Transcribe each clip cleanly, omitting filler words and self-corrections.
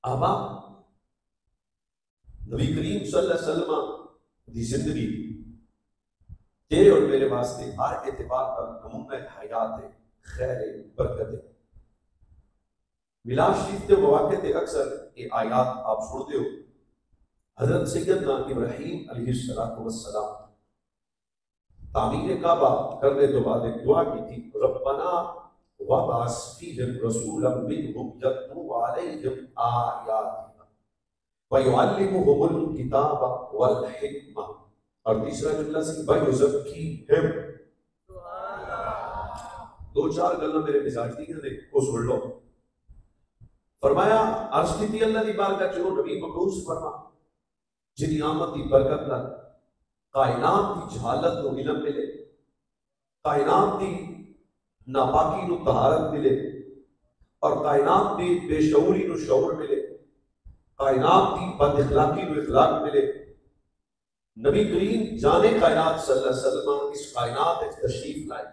आबा नबी करीम सल्लल्लाहु अलैहि वसल्लम दी जिंदगी तेरे और मेरे वास्ते हर एतबार पर नमूना हयात है, खैर है, बरकत है। मिलाद शरीफ के मौके पे अक्सर ये आयात आप सुनते हो। हजरत सैयदना इब्राहीम अलैहिस्सलातु वस्सलाम तामीर काबा करने के बाद एक दुआ की थी, रब्बना वबास फीहिम रसूलन मिनहुम यतलू अलैहिम आयातिना व युअल्लिमुहुमुल किताब वल हिकमा। और तीसरा जुमला सी वयुज़क्कीहिम। दो चार गल्लां मेरे मिजाज दी ने को सुन लो। फरमाया अर्ज की अल्लाह दी बारगाह च नबी मबूस फरमा जिदी आमद दी बरकत नाल कायनात की जहालत को इल्म मिले, कायनात की नापाकी को तहारत मिले और कायनात की बेशऊरी को शऊर मिले, कायनात की बदअखलाकी को इखलाक मिले। नबी करीम जाने कायनात सल्लल्लाहु अलैहि वसल्लम इस कायनात में तशरीफ लाए,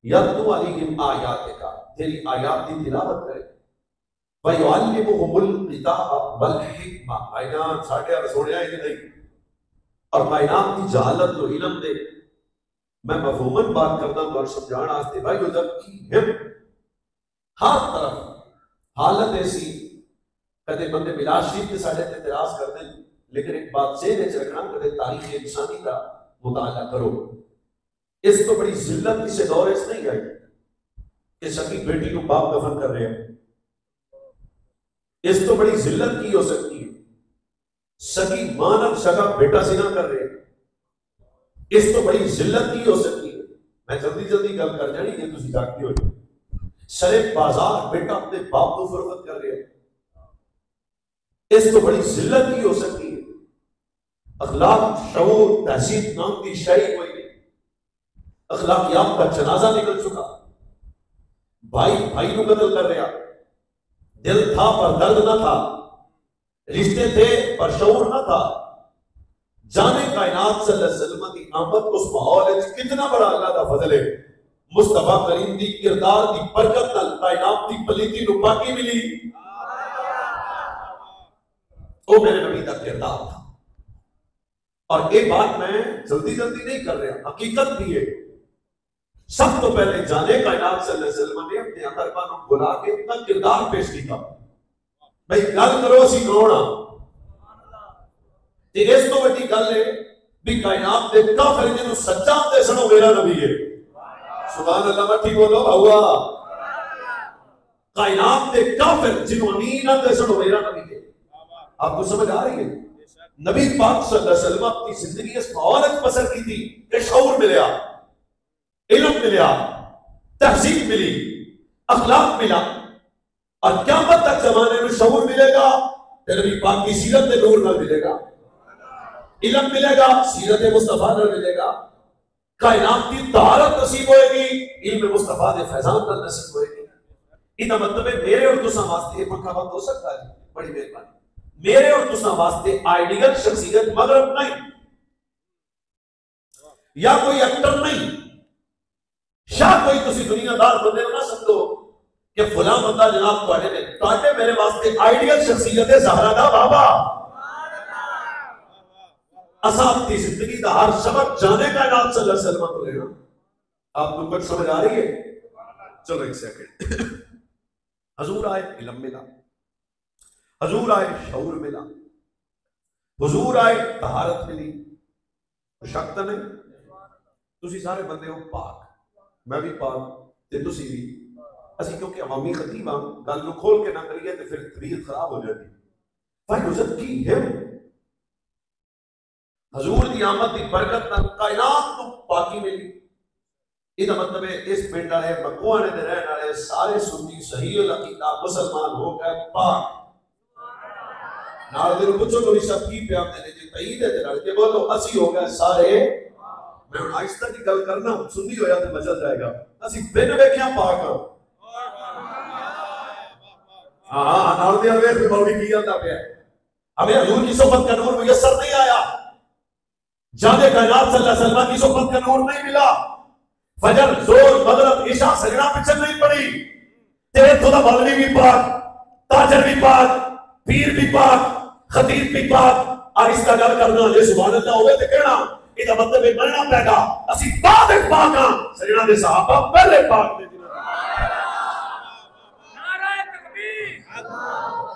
यतलू अलैहिम आयातिका, तेरी आयात की तिलावत करे, व युअल्लिमुहुमुल किताब वल हिकमा, कायनात साढ़े रसोड़िया ही नहीं और कायनात की जहालत को इल्म दे। मैं मफहूमन बात करता हूं और समझाने वास्ते भाई युज़क्कीहिम, हर तरफ हालत ऐसी कदे बंदे मिलाद शरीफ के साढ़े एतराज करते हैं, लेकिन एक बात से रखना कदे तारीख इंसानी का मुताला करो। इस तो बड़ी जिल्लत किसी दौर इस नहीं आई कि सकी बेटी को बाप दफन कर रहे हैं। इस तो बड़ी जिल्लत की हो सकती है सकी मानव सगा बेटा सिना कर रहे हैं। इस तो बड़ी जिल्लत की हो सकती है, मैं जल्दी जल्दी गल कर जानी जे तुसी जागती हो, सरे बाजार बेटा अपने बाप को फरोख्त कर रहे हैं। इस तो बड़ी जिल्लत की हो सकती है। अखलाक शऊर तहसीब नाम की शय कोई नहीं, अखलाकियात का जनाजा निकल चुका, भाई भाई को कत्ल कर रहा, दिल था पर दर्द न था, रिश्ते थे पर शऊर न था। जाने कायनात सल्लल्लाहु अलैहि वसल्लम की आमद उस माहौल में कितना बड़ा अल्लाह का फजल है। मुस्तफा करीम दी किरदार दी बरकत नाल कायनात दी पलीती नु पाकी मिली। वो मेरे नबी का किरदार था और एक बात मैं जल्दी जल्दी नहीं कर रहा, हकीकत भी है। सब तो पहले जाने कायनात सल्लल्लाहु अलैहि वसल्लम ने अपने अकरबा को बुला के अपना किरदार पेश किया। भाई गल करो असी कौन आ, ते इस तो बड़ी गल है भी कायनात दे काफिर जिन्हों सच्चा होते सनो मेरा नबी है। सुभान अल्लाह, मठी बोलो हुआ। कायनात दे काफिर जिन्हों अमीन होते सनो मेरा नबी है। आपको समझ आ रही है? नबी पाक सल्लल्लाहु अलैहि वसल्लम अपनी जिंदगी इस माहौल में बसर की थी कि शऊर मिला, इल्म मिला, तहजीब मिली, अखलाक मिला और क़यामत तक जमाने में शऊर मिलेगा तो नबी पाक की सीरत में नूर न मिलेगा, इल्म मिलेगा, सीरत मुस्तफा न मिलेगा, कायनात की तहारत नसीब होएगी, इल्म मुस्तफा दे फैजान न नसीब होएगी। इतना मतलब है मेरे और तुसा वास्ते पंखा बंद हो सकता है, बड़ी मेहरबानी। मेरे और तुसा वास्ते आइडियल शख्सियत मगरब नहीं या कोई एक्टर नहीं, शायद कोई तुसी दुनियादार बंदे ना समझो कि फलां बंदा जनाब तुहाडे ने तुहाडे मेरे वास्ते आइडियल शख्सियत है ज़हरा दा बाबा। असा अपनी जिंदगी का हर सबक जाने का नाम सल्लल्लाहु अलैहि वसल्लम को लेना। आपको कुछ समझ आ रही है? चलो एक सेकंड। हजूर आए, इल्म मिला, हजूर आए, शऊर मिला, हुजूर आए, तहारत मिली। शक तो नहीं, तुसी सारे बंदे हो पाक, मैं भी पाक ते तुसी भी। असि क्योंकि अवामी खतीब हां, गल नूं खोल के ना करिए तो फिर तबीयत खराब हो जाती। वयुज़क्कीहिम, हजूर की आमद की बरकत नाल कायनात को पाकी मिली। इसका मतलब है इस पिंड वाले मकवाने दे रहने वाले सारे सुन्नी सही अकीदा मुसलमान हो गए पाक। नाल दे पूछो कोई सब की प्यार देने जी तईद है नाल के बोलो असि हो गए सारे। मैं आहिस्ता की गल करना, सुन्नी होया तो बचल जाएगा। असि बिन वेख्या पाक। हां नाल दे वेख भी मौली की जाता पे हमें हजूर की सोबत का नूर मुयस्सर नहीं आया, जाने कायनात सल्लल्लाहु अलैहि वसल्लम की सोबत का नूर नहीं मिला, फजर जोर मगरिब इशा सजना पिछन नहीं पड़ी। तेरे तो मौलवी भी पाक, ताजर भी पाक, पीर भी पाक, खतीब भी पाक। आहिस्ता गल करना, जे सुभान अल्लाह होवे ते कहना, इहदा मतलब है बनना पैगा असी बाद विच पाक हां। सजना दे सहाबा पहले पाक ने। नाराए तकबीर,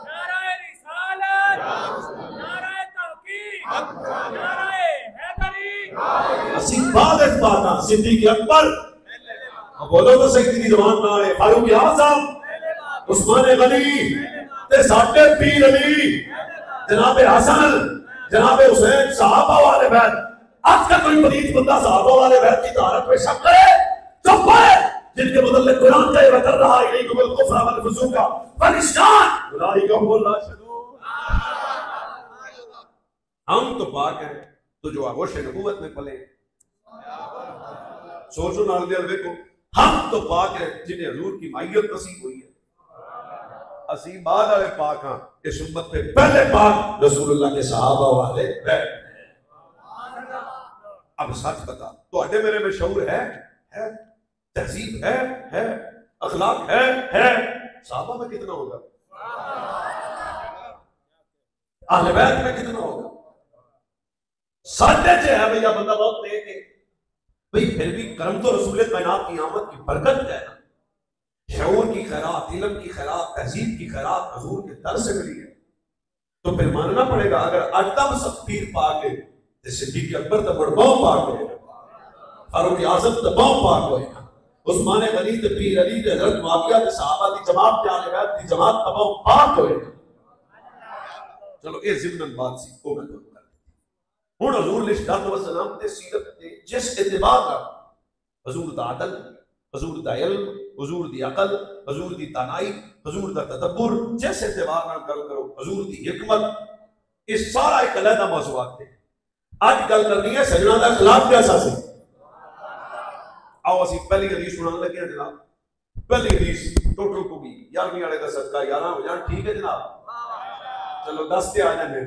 नाराए रिसालत, नाराए तौकीद, नाराए हैदरी। असी बाद विच पाक हां। सिद्दीक अकबर, बोलो तो सही दी जबान नाल है, फारूक आजम, उस्मान गनी ते साडे पीर अली, जनाबे हसन, जनाबे हुसैन, सहाबा वाले बैत। आज का कोई पलीत बंदा सहाबा वाले बैत की तारत पे शक करे, चुप है। जिनके बदले कुरान का ये कर रहा है, यही कुल कुफ्र वल फुसूका वल इस्यान उलाइका हुमुर राशिदून। हम तो पाक हैं, तो जो आगोश नबूवत में पले। सोचो नाल दे देखो, हम तो पाक हैं जिन्हें हजूर की मायत नसीब हुई है। असी बाद वाले पाक हां, इस उम्मत पे पहले पाक रसूलुल्लाह के सहाबा वाले बैठ। अब सच बता, तो मेरे में शऊर है, तहजीब है, अखलाक है। सहाबा में कितना होगा, अहले बैत में कितना होगा? साढ़े च है भैया बंदा बहुत दे के भाई, फिर भी करम तो रसूल कायनात की आमद की बरकत है ना। शऊर की खैरात, इल्म की खैरात, तहजीब की खैरात हजूर के दर से मिली है। तो फिर मानना पड़ेगा, अगर अदब सब पीर पाक है, सिद्दीक अकबर तो बड़बाओ पाक हो, फारूक आजम तो बाओ पाक हो, उस्मान गनी ते पीर अली ते हजरत मुआविया ते सहाबा दी जमात ते आले बैत दी जमात तबाओ पाक हो। चलो ये जिम्मन बात सी, को मैं तो कर हुन हजूर अलैहिस्सलातु वस्सलाम ते सीरत ते जिस इत्तिबा का हजूर दा अदल, हजूर दा इल्म, हजूर दी अकल, हजूर दी दानाई, हजूर दा तदब्बुर, जैसे इत्तिबा नाल गल करो, हजूर दी हिकमत, ये सारा एक अलग मौजूआत है। आज गल करनी है सजना दा अखलाक कैसा सी। आओ असी पहली हदीस सुनाने लगे जनाब। पहली हदीस टोटल को भी 11वीं वाले का सदका 11 हो जान, ठीक है जनाब? चलो 10 पे आ जाने,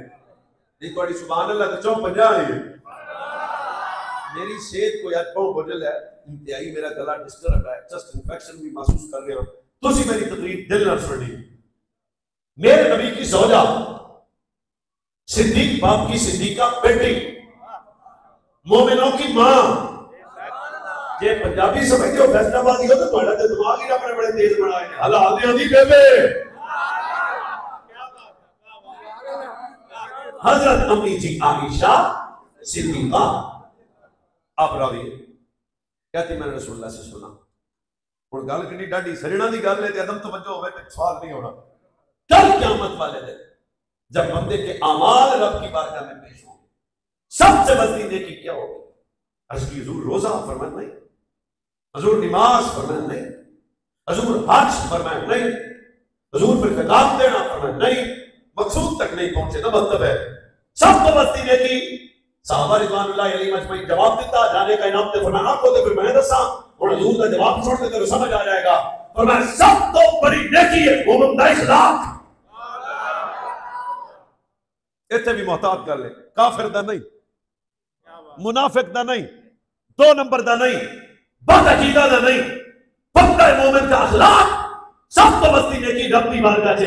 एक बारी सुभान अल्लाह तो 50 है। मेरी सेहत को याद बहुत बदल है, इंतहाई मेरा गला डिस्टर्ब है, चेस्ट इंफेक्शन भी महसूस कर रहे हो। तुसी मेरी तकरीर दिल न सुनी। मेरे नबी की सौजा सिद्दीक बाप की सिद्दीका बेटी, मोमिनों की मां। जे पंजाबी समझते हो फैसलाबादी हो तो तुम्हारा तो दिमाग ही अपने बड़े तेज बनाए हैं। हलाल दे दी बेबे हजरत अम्मी जी आयशा सिद्दीका। आप रावी कहती मैंने रसूलुल्लाह से सुना। हुण गल कितनी डाढ़ी सजना दी गल है ते अदब तवज्जो होवे ते सवाल नहीं होना। कल क़यामत वाले दिन जब बंदे के अमाल रब की बारगाह में पेश होंगे, सबसे बड़ी नेकी क्या होगी? अर्ज़ की हुजूर रोजा फरमान नहीं, हुजूर नमाज फरमान नहीं, हुजूर हज फरमान नहीं, हुजूर फिर खिताब देना फरमान नहीं, मकसूद तक नहीं पहुंचे। ना मतलब है सबसे बड़ी नेकी। साहबा रिज़वानुल्लाह अलैहिम अजमईन जवाब देता, जाने का इनाम ते फरमाना को तो फिर मैं दसा और हुजूर का जवाब सुन के तेरे समझ आ जाएगा। और मैं सब तो बड़ी नेकी है मोमिन दा इखलाक। इतने भी मोहतात कर ले, काफिर दा नहीं, मुनाफिक दा नहीं, 2 नंबर दा नहीं, बदअकीदा दा नहीं, पक्का मोमिन का अखलाक सब तो बस्ती नेकी रब दी बारगाह च।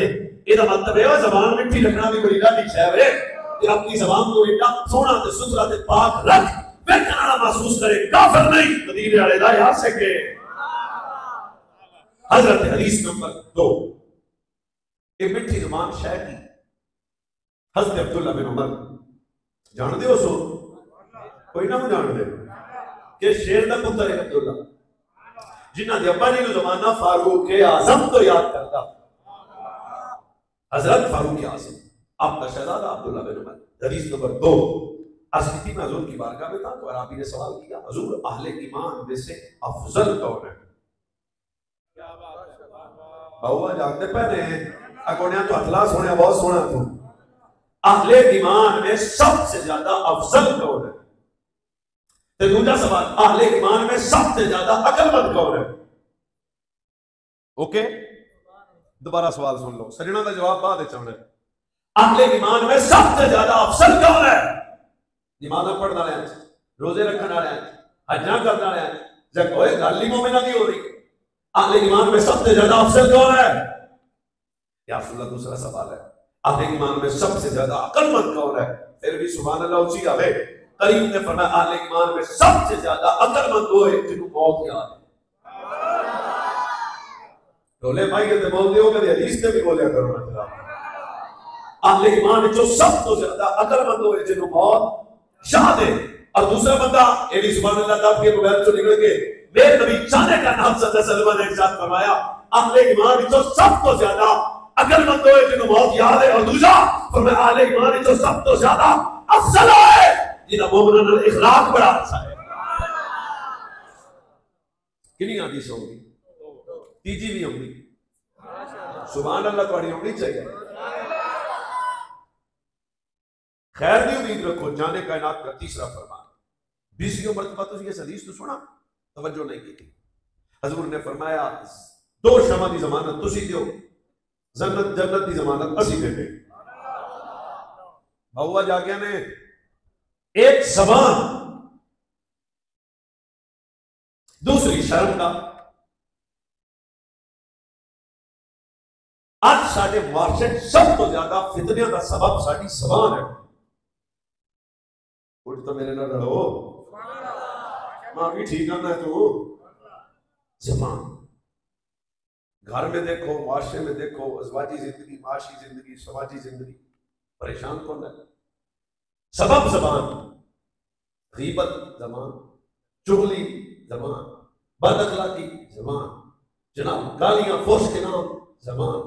ਇਹਦਾ मतलब है जबान मिठी रखना भी बड़ी राडी शय है कि अपनी जबान को एडा सोना ते सुथरा ते पाक रख, वेखण वाला महसूस करे काफिर नहीं, मदीने वाले दा याद सके। हजरत हदीस नंबर 2, ये मिठी जबान शय की हजरत अब्दुल्ला बिन उमर जान दे हो सो कोई ना जान दे कि शेर दा पुत्र है अब्दुल्ला, जिन्हां दे अब्बा जी नु जमाना फारूक आजम तो याद करदा। हजरत फारूक आजम आपका शहजादा अब्दुल्ला बिन उमर। हदीस नंबर 2, अस्तिकी में हजूर की बारगाह में था तो अराबी ने सवाल किया, हजूर अहले ईमान में से अफजल कौन है? बाहुआ जानते पहले अकोड़िया तो अतला सोने बहुत सोना तू। अहले ईमान में सबसे ज्यादा अफजल कौन है? तो दूसरा सवाल, अहले ईमान में सबसे ज्यादा अकलमंद कौन है? ओके, दोबारा सवाल सुन लो, सजना का जवाब बाद चाहना है। अहले ईमान में सबसे ज्यादा अफजल कौन है? नमाज़ पढ़ने वाले, रोजे रखने वाले, हज्जां करने वाले, जब कोई गल ही मोमिना की हो रही। अहले ईमान में सबसे ज्यादा अफजल कौन है? या रसूलुल्लाह दूसरा सवाल है, अहले ईमान में सबसे ज्यादा अक्लमंद कौन है? फिर भी सुभान अल्लाह उसी आवे। करीम ने फरमाया अहले ईमान में सबसे ज्यादा अक्लमंद वो है जिन्होंने मौत याद है। रोले भाई कहते बोलते हो कभी हदीस से भी बोलिया करो ना। अहले ईमान जो सब तो ज्यादा अक्लमंद हो जिन्होंने मौत याद है। और दूसरा बंदा ये भी सुभान अल्लाह ताला के मुबारक से निकल के मेरे नबी चाने का नाम सल्लल्लाहु अलैहि वसल्लम ने इरशाद फरमाया अहले ईमान जो सब तो ज्यादा अक्लमंद हो जिन्होंने मौत याद है। और दूसरा फरमाया अहले ईमान जो सब तो ज्यादा अफजल है जिन्होंने मोमिन का इखलाक बड़ा अच्छा है। कितनी हदीस होगी? तीजी भी होगी। सुभान अल्लाह तुम्हारी होनी चाहिए। खैर की उम्मीद रखो जाने कायनात का तीसरा फरमान। 20 मरतबा तो ये हदीस तो सुना, तवज्जो नहीं की थी। हजूर ने फरमाया दो शमा की जमानत तुसी दियो, जन्नत जन्नत की जमानत असी देते। बहुआ जाके ने एक जबान, दूसरी शर्म का। आज साडे मार्शे सब तो ज्यादा फितने का सबब साडी जबान है। कुछ तो मेरे नाल रहो, मां भी ठीक है ना तू। जबान घर में देखो, माशरे में देखो, अज़वाजी जिंदगी, माशी जिंदगी, समाजी जिंदगी, परेशान कौन है? सबब जबान। गीबत जबान, चुगली जबान, बदअखलाकी जबान, जनाब गालियां फोश के नाम जबान।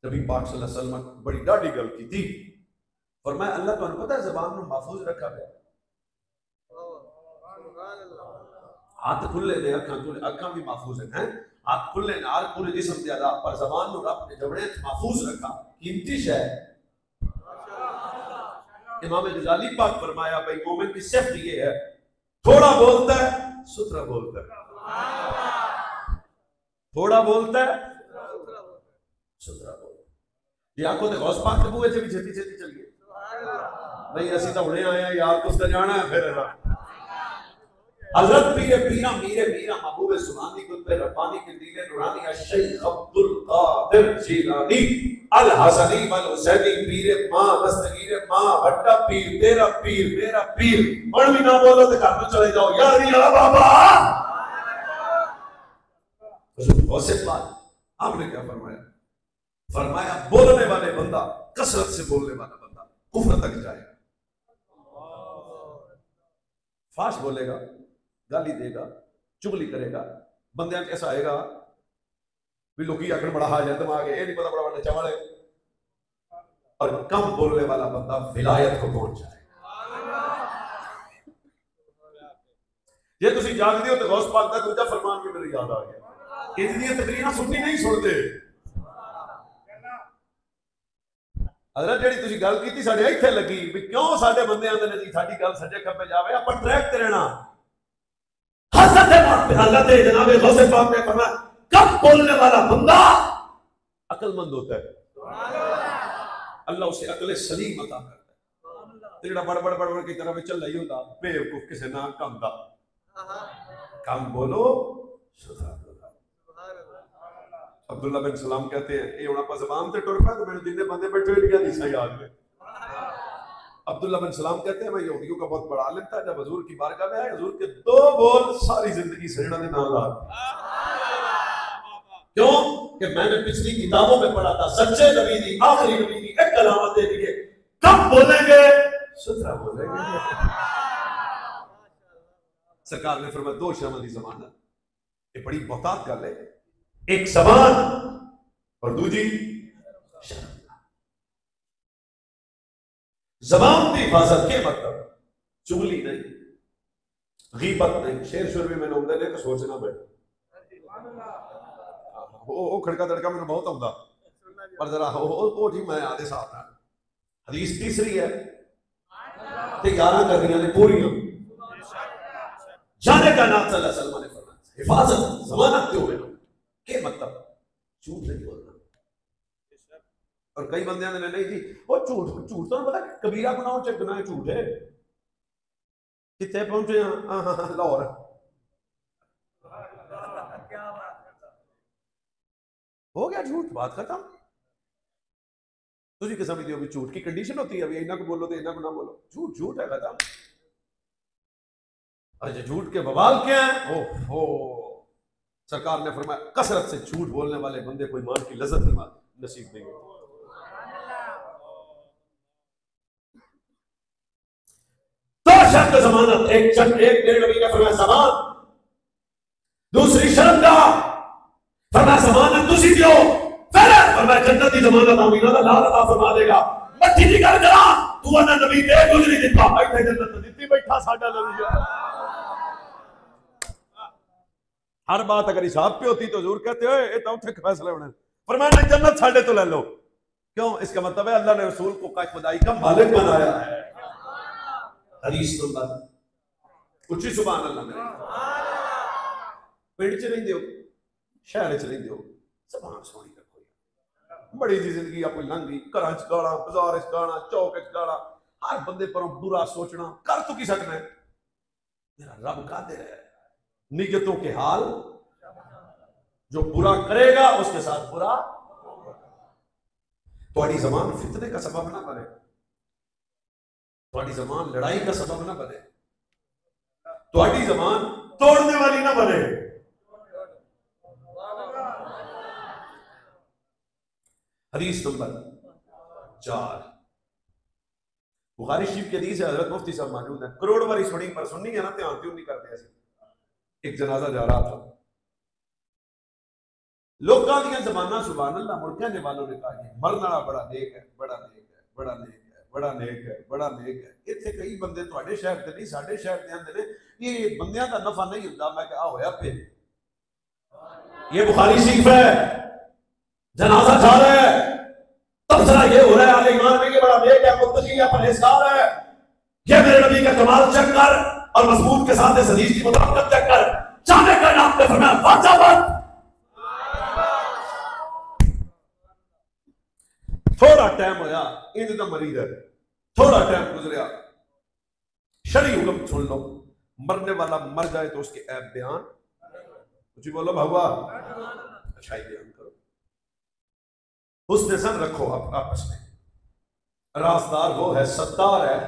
नबी पाक सल्लल्लाहु अलैहि वसल्लम बड़ी डाढ़ी गल की थी। फरमाया अल्लाह तुहानू पता है जबान में महफूज रखा गया। हाथ खुले ने, अखां खुले, अखां भी महफूज हैं, हाथ खुले ने, हर पूरे जिस्म के आधा, पर जबान नु रब ने जबड़े महफूज रखा। कीमती शै। इमाम गजाली पाक फरमाया भाई मोमिन की सिफत ये है थोड़ा बोलता है सुथरा बोलता है, थोड़ा बोलता है सुथरा बोलता है। ये आंखों ने गौस पाक के बुए से भी छेती छेती चलिए नहीं असी तो हुणे आए हैं यार, कुछ तो जाना है। फिर हजरत पीरे पीरा मीरे मीरा महबूब सुभानी कुतबे रब्बानी के दिले नूरानी शेख अब्दुल कादिर जिलानी अल हसनी वल हुसैनी पीरे मां दस्तगीर मां भट्टा पीर तेरा पीर मेरा पीर। और भी ना बोलो तो घर में चले जाओ यार या बाबा। गौसे पाक आपने क्या फरमाया? फरमाया बोलने वाले बंदा, कसरत से बोलने वाला बंदा कुफ्र तक जाएगा। फाश बोलेगा, गाली देगा, चुगली करेगा, बंदे ऐसा आएगा भी लोग आखिर बड़ा हाज है दिमाग है, ये नहीं पता बड़ा बड़ा चावल है। और कम बोलने वाला बंदा विलायत को पहुंच जाएगा। जे तुसी जागदे हो तो गौस पाक दा दूजा फरमान भी मेरे याद आ गया। इतनी तकरीरां सुननी नहीं सुनते। हजरत जेडी तुसी गल कीती साडे इत्थे लगी भी क्यों साडे बंदे आंदे ने जी साडी गल सज्जे खब्बे जावे, अपन ट्रैक ते रहना। हजरत जनाबे गौसे पाक ने फरमाया कब बोलने वाला बंदा अक्लमंद होता है अल्लाह उसे अक्ल सलीम अता करता है। जेड़ा बड़ बड़ बड़ की तरह चल रही होता बेवकूफ किसे ना कम दा कम बोलो सुधा। अब्दुल्ला बिन सलाम कहते हैं ये हुण आपां ज़बान ते टुर पिया तो मैनूं जिन्ने बंदे बैठे हुए हदीसां याद ने। अब्दुल्ला बिन सलाम कहते हैं मैं यहूदियों का बहुत बड़ा आलिम था, जब हजूर की बारगाह में आया हजूर के दो बोल सारी जिंदगी सजना ने नाम ला। क्यों कि मैंने पिछली किताबों में पढ़ा था सच्चे नबी दी आखिरी नबी दी एक कलामत दे दी कब बोलेंगे सुथरा बोलेंगे। सरकार ने फरमाया दो शर्म दी जमानत, ये बड़ी बहुतात गल है। एक जबान और दूजी शर्म। जबान की हिफाजत के मतलब चुगली नहीं, गीबत नहीं, शेर शुर भी मैंने उम्मीद है कि सोचना बैठे वो खड़का तड़का मैंने बहुत आउंदा पर जरा वो ठीक मैं आधे साथ ना। हदीस तीसरी है ते 11 करनियां ने पूरियां। जाने का नाम सल्लल्लाहु अलैहि वसल्लम ने फरमाया हिफाजत जमानत क्यों है के मतलब झूठ नहीं बोलना। और कई बंदे ने नहीं जी वो झूठ झूठ तो पता कबीरा गुनाहों च गुनाह झूठ है। कितने पहुंचे लाहौर हो गया झूठ बात खत्म। तुझी किस्म दी होगी झूठ की कंडीशन होती है, अभी इन्ना को बोलो तो इन्ना को ना बोलो, झूठ झूठ है खत्म। अरे झूठ के बवाल क्या है? ओहो, सरकार ने फरमाया कसरत से झूठ बोलने वाले बंदे को ईमान की लज्जत नसीब नहीं होती। तो शर्त जमानत, एक डेढ़ नबी का फरमाया जमान, दूसरी शर्त का फरमाया जमानत तुसी दियो, फिर फरमाया जन्नत की जमानत आमीना दा लाल अता फरमा देगा। मट्ठी दी गल करा तू ना नबी दे गुजरी दिता, इथे जन्नत दित्ती बैठा साडा नबी है। हर बात अगर हिसाब पे होती तो जरूर कहते हो ये तो उठे फैसले होने, फरमाया जन्नत साडे तो ले लो। क्यों? इसका मतलब है अल्लाह ने रसूल को का खुदाई का मालिक बनाया है। हदीस नंबर उच्ची सुभान अल्लाह मेरे पिंड च रहिंदे हो, शहर च रहिंदे हो, ज़बान सोहनी रखो। बड़ी जी जिंदगी कोई लंघी, घर च गाला, बाजार च गाला, चौक च गाला, हर बंदे पर बुरा सोचना, कर तू की सकना है? मेरा रब कादिर है, नियतों के हाल जो बुरा करेगा उसके साथ बुरा। तुम्हारी जबान फितने का सबब ना बने, तुम्हारी जबान लड़ाई का सबब ना बने, तुम्हारी जबान तोड़ने वाली ना बने। हदीस नंबर 4 बुखारी शरीफ की हदीस है, हजरत मुफ्ती साहब मौजूद है, करोड़ बारी सुनी पर सुननी है ना, ध्यान क्यों नहीं करते ऐसे। एक जनाजा जा रहा था, लोगों दी जबाना सुभान अल्लाह, मुड़ कहने वालों ने कहा मरने वाला बड़ा नेक है, बड़ा नेक है, बड़ा नेक है, बड़ा नेक है, बड़ा नेक है। इतने कई बंदे तुहाडे शहर ते नहीं साडे शहर दे आंदे ने ये बंदियां दा नफा नहीं हुंदा। मैं कहा होया पे ये बुखारी शरीफ है, जनाजा जा रहा है, तबसरा ये हो रहा है आले ईमान में, ये बड़ा नेक है, मुत्तकी है, परहेजगार है, ये मेरे नबी का कमाल चेक कर और मजबूत के साथ इस हदीस की मुताबिकत चेक कर। जाने का नाम पे फरमाया वाजबत। थोड़ा टाइम होया, इंद दा मरीज है, थोड़ा टाइम गुजरिया, शरी हुक्म सुन लो, मरने वाला मर जाए तो उसके ऐब बयान, कुछ बोलो भगवा अच्छाई बयान करो, उसने सन रखो आपस में, राजदार वो है, सत्तार है।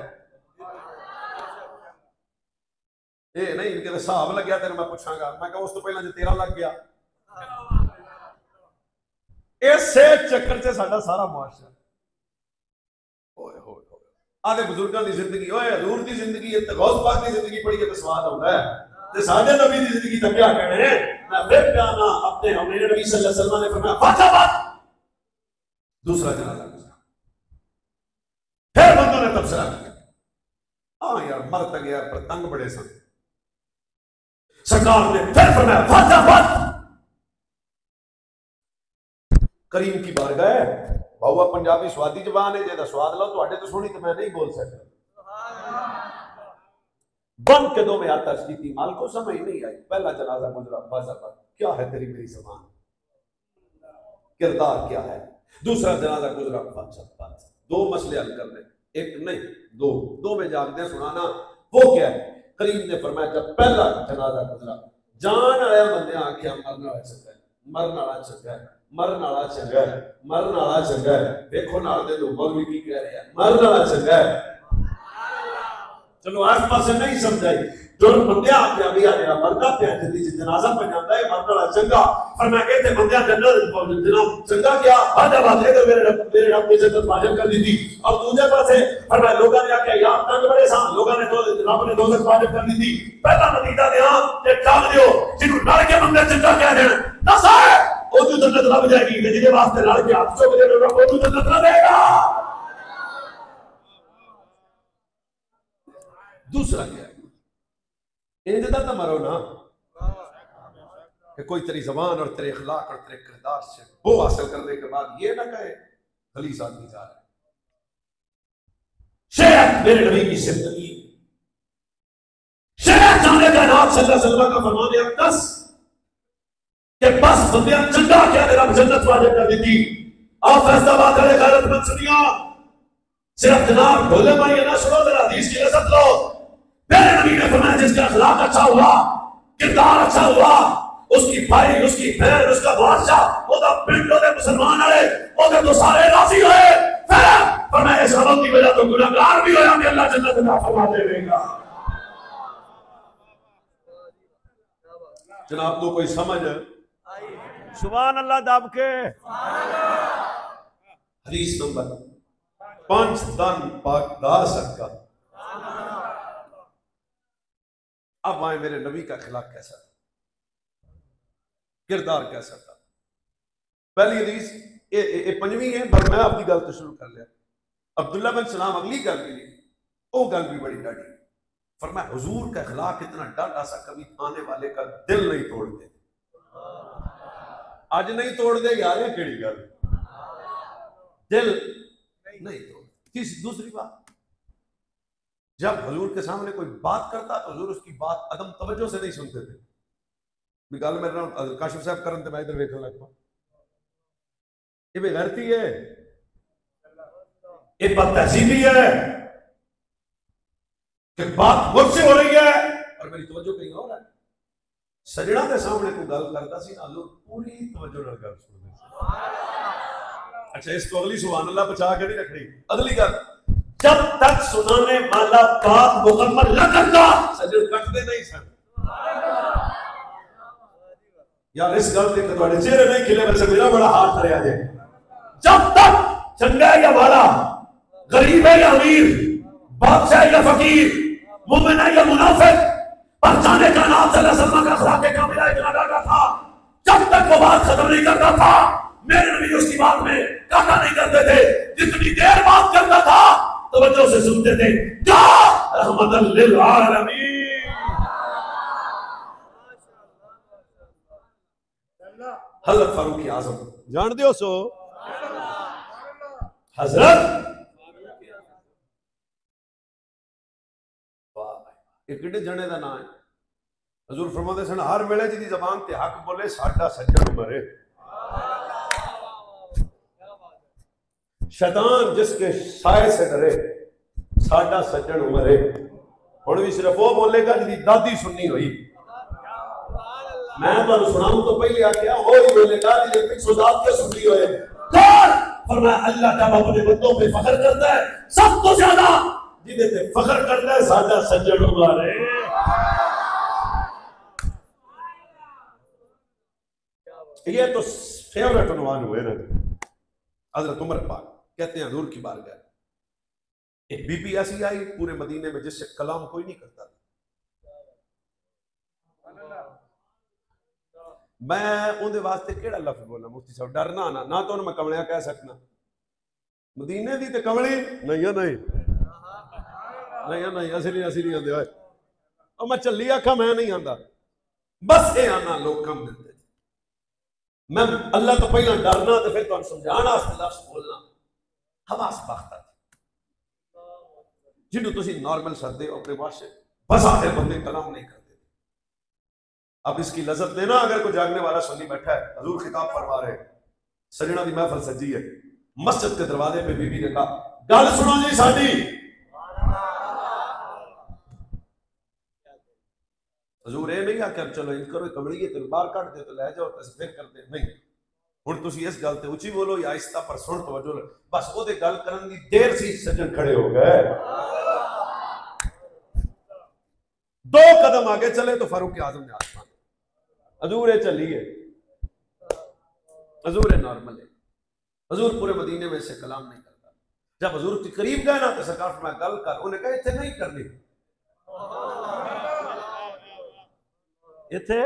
ये नहीं इनके हिसाब लग गया तेरे, मैं पूछांगा, मैं कहा उस तो पहले जो तेरा लग गया। इसे चक्कर से साडा सारा मुआशरा आधे बुजुर्गों की जिंदगी, ओए हजूर की जिंदगी, गौस पाक की जिंदगी पढ़ी तो स्वाद आता है, ते साडे नबी की जिंदगी तो क्या कहने हैं। मैं फिर जाना अपने मेरे नबी सल्लल्लाहु अलैहि वसल्लम ने फरमाया वाजबत। दूसरा जनाजा गुजरा, फिर बंदों ने तबसरा किया, हाँ यार मर तक गया पर तंग बड़े सन। सरकार ने फिर फरमाया वाजबत। करीम की बारगाह है, बाबा पंजाबी स्वादी जबान है, जेदा स्वाद लो तो तो सुनी तो मैं नहीं बोल सकता। बन के दो में आता की माल को समझ नहीं आई। पहला जनाजा गुजरा वाजबत, क्या है तेरी मेरी जबान, किरदार क्या है। दूसरा जनाजा गुजरा वाजबत, दो मसले हल करने, एक नहीं दो में जागते सुनाना। वो क्या है? करीम ने फरमाया जब पहला जनाजा गुजरा, जान आया बंदे आख्या मरना चंगा है, मरना चंगा है, मरना चंगा है, मरना चंगा है। देखो नाल दे लोग भी की कह रहे हैं, मरना चंगा है। चलो आस पास नहीं समझाई, जो बंदे आख्या भी आ मरदा पे जल्दी से जनाजा पे जाता है, मरना चंगा। पर मैं कहते बंदे जनाब चंगा क्या आधा बात है, मेरे रब ने जन्नत वाजिब कर दी थी। और दूसरे पासे पर मैं लोगों ने आख्या यार तंग बड़े सान, लोगों ने तो रब ने दोजख वाजिब कर दी थी। पहला नतीजा दे हां ते टाल दियो जिन्हों लड़ के बंदे चंगा कह देन दस है ओ तू जन्नत लग जाएगी, जिहदे वास्ते लड़ के हाथ चुक दे रब को जन्नत ना देगा। दूसरा क्या है? इंजदा तो मरो ना कि कोई तेरी जबान और तेरे अखलाक और तेरे किरदार से वो हासिल करने के बाद ये ना कहे खलीस आदमी जा रहा है। शेर मेरे नबी की जिंदगी, शेर जाने का नाम सल्लल्लाहु अलैहि वसल्लम का फरमान है दस कि बस बंदियां चंगा क्या तेरा जन्नत वाजिब कर दी थी। आप फैसलाबाद वाले गैरतमंद सुनियो, सिर्फ जनाब ढोले मारिए ना सुनो, जरा हदीस की लज़्ज़त लो। मेरे नबी ने फरमाया जिसका अखलाक अच्छा हुआ, किरदार अच्छा हुआ, उसकी भाई, उसकी बहन, उसका बादशाह, ओदा पिंड, ओदे मुसलमान आए, ओदे तो सारे राजी होए। फिर तो गुनाहगार भी होया कि अल्लाह जन्नत अता फरमा देगा। जनाब को कोई समझ? सुभान अल्लाह दब के। हदीस नंबर 5 दान पाक दा सका। अब आए मेरे नबी का अखलाक कैसा था, किरदार कैसा था। पहली हदीस ये पंजवीं है, पर मैं अपनी गल तो शुरू कर लिया। अब्दुल्ला बिन सलाम अगली गल भी नहीं, वो गल भी बड़ी डाढ़ी। फरमाया हुजूर का अखलाक इतना डाढ़ा सा, कभी आने वाले का दिल नहीं तोड़ते। आज नहीं तोड़ते यार, ये केड़ी गल, दिल नहीं तोड़ते। दूसरी बात, जब हुजूर के सामने कोई बात करता तो हुजूर उसकी बात अदम तवज्जो से नहीं सुनते थे। गल मेरे नाल काशिफ साहब करन ते मैं इधर देखने लग पा, ये बेगैरती है, ये बदतहजीबी है कि बात मुझसे हो रही है और मेरी तवज्जो कहीं और है। सजड़ा के सामने कोई गल करता सी ना, लोग पूरी तवज्जो नाल गल सुनते थे। अच्छा, इसको अगली सुभान अल्लाह बचा के नहीं रखनी। अगली गल, जब तक सुनाने वाला बात मुकम्मल न करता सजड़ कटते नहीं सन। यार इस गल के तुम्हारे चेहरे नहीं खिले, वैसे मेरा बड़ा हाथ खड़े आ जाए। जब तक चंगा है या वाला, गरीब है या अमीर, बादशाह या फकीर, मुमिन है या मुनाफिक, पर जाने का नाम सल्लल्लाहु का अखलाक कामिला इतना डाटा था, जब तक वो बात खत्म नहीं करता था मेरे नबी उसकी बात में काटा नहीं करते थे। जितनी देर बात करता था तवज्जो से सुनते थे। क्या रहमतल लिल आलमीन। हजरत फारूक आजम जान दियो सो, हजरत किडे जने का नाम है। हजूर फरमाते सन, हर वेले जी जबान ते हक बोले साडा सज्जन मरे। शैतान जिसके साए से डरे साडा सज्जन मरे। हुण भी सिर्फ वो बोलेगा जिहदी दादी सुननी हुई। मैं तुहानू सुनाऊं तो पहले आख्या वो ही बोलेगा जिहदी पिछों दाद के सुननी होए। कौन? फरमाया अल्लाह जब अपने बंदों पे फख्र करता है सब तो ज्यादा जिहदे ते फख्र करता है साडा सज्जन मरे। ये तो फेवरेट उन्वान हुए ना। हजरत उमर पाक कहते हैं हुजूर की बारगाह एक बीबी ऐसी आई पूरे मदीने में जिससे कलाम कोई नहीं करता था। मैं उनके वास्ते केड़ा लफ्ज बोला मुफ्ती साहब, डरना ना तो मैं कमलिया कह सकना। मदीने दी ते कमली नहीं नहीं असली आंदे होए और मैं चली आखा मैं नहीं आंदा, बस ये आना लोग कम देते। मैं अल्लाह तो पहला डरना तो फिर तुम समझाना लफ्ज बोलना हवास बख्ता जिन्हों तुम नॉर्मल सदे हो अपने पास बस आखिर बंदे कलाम नहीं करते। अब इसकी लज्जत लेना अगर कोई जागने वाला सुनी बैठा है। हजूर खिताब फरमा रहे, सजना की महफिल सजी है, मस्जिद के दरवाजे पे बीबी ने कहा गल सुनो जी साडी। हजूर ये नहीं आख्या चलो इन करो कमड़िए तेन बाहर कट दे तो लै जाओ तो फिर करते नहीं। हुण तुसीं इस गल ते उच्ची बोलो या आहिस्ता पर सुन तवज्जो लो। बस ओदे गल करन दी देर सी सज्जन खड़े हो गए। 2 कदम आगे चले तो फारूक आजम ने आसमान हजूर चलिए। हजूर नॉर्मल है, हजूर पूरे मदीने में से कलाम नहीं करता। जब हजूर के करीब गए ना तो सरकार फरमाया गल कर। उन्हें कहा इत्थे नहीं करनी, इत्थे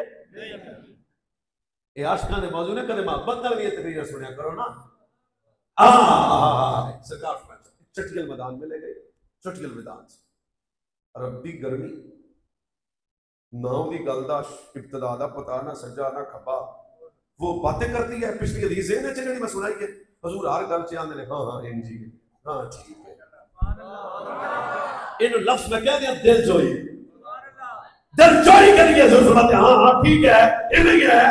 ये आशिकां दे मौजू ने कदे मोहब्बत नाल भी तकरीर सुनिया करो ना। सरकार चटगल मैदान में ले गए। चटगल मैदान से रब्बी गर्मी ना उनकी गल का इब्तदा का पता ना सज्जा ना खब्बा। वो बातें करती है पिछली हदीस ने जी मैं सुनाई है। हजूर हर गल च आंदे ने हाँ हाँ इंजी हाँ ठीक है। इन लफ्ज में कह दिया दिल जोई, दिल चोरी करिए। हाँ हाँ ठीक है इवें है।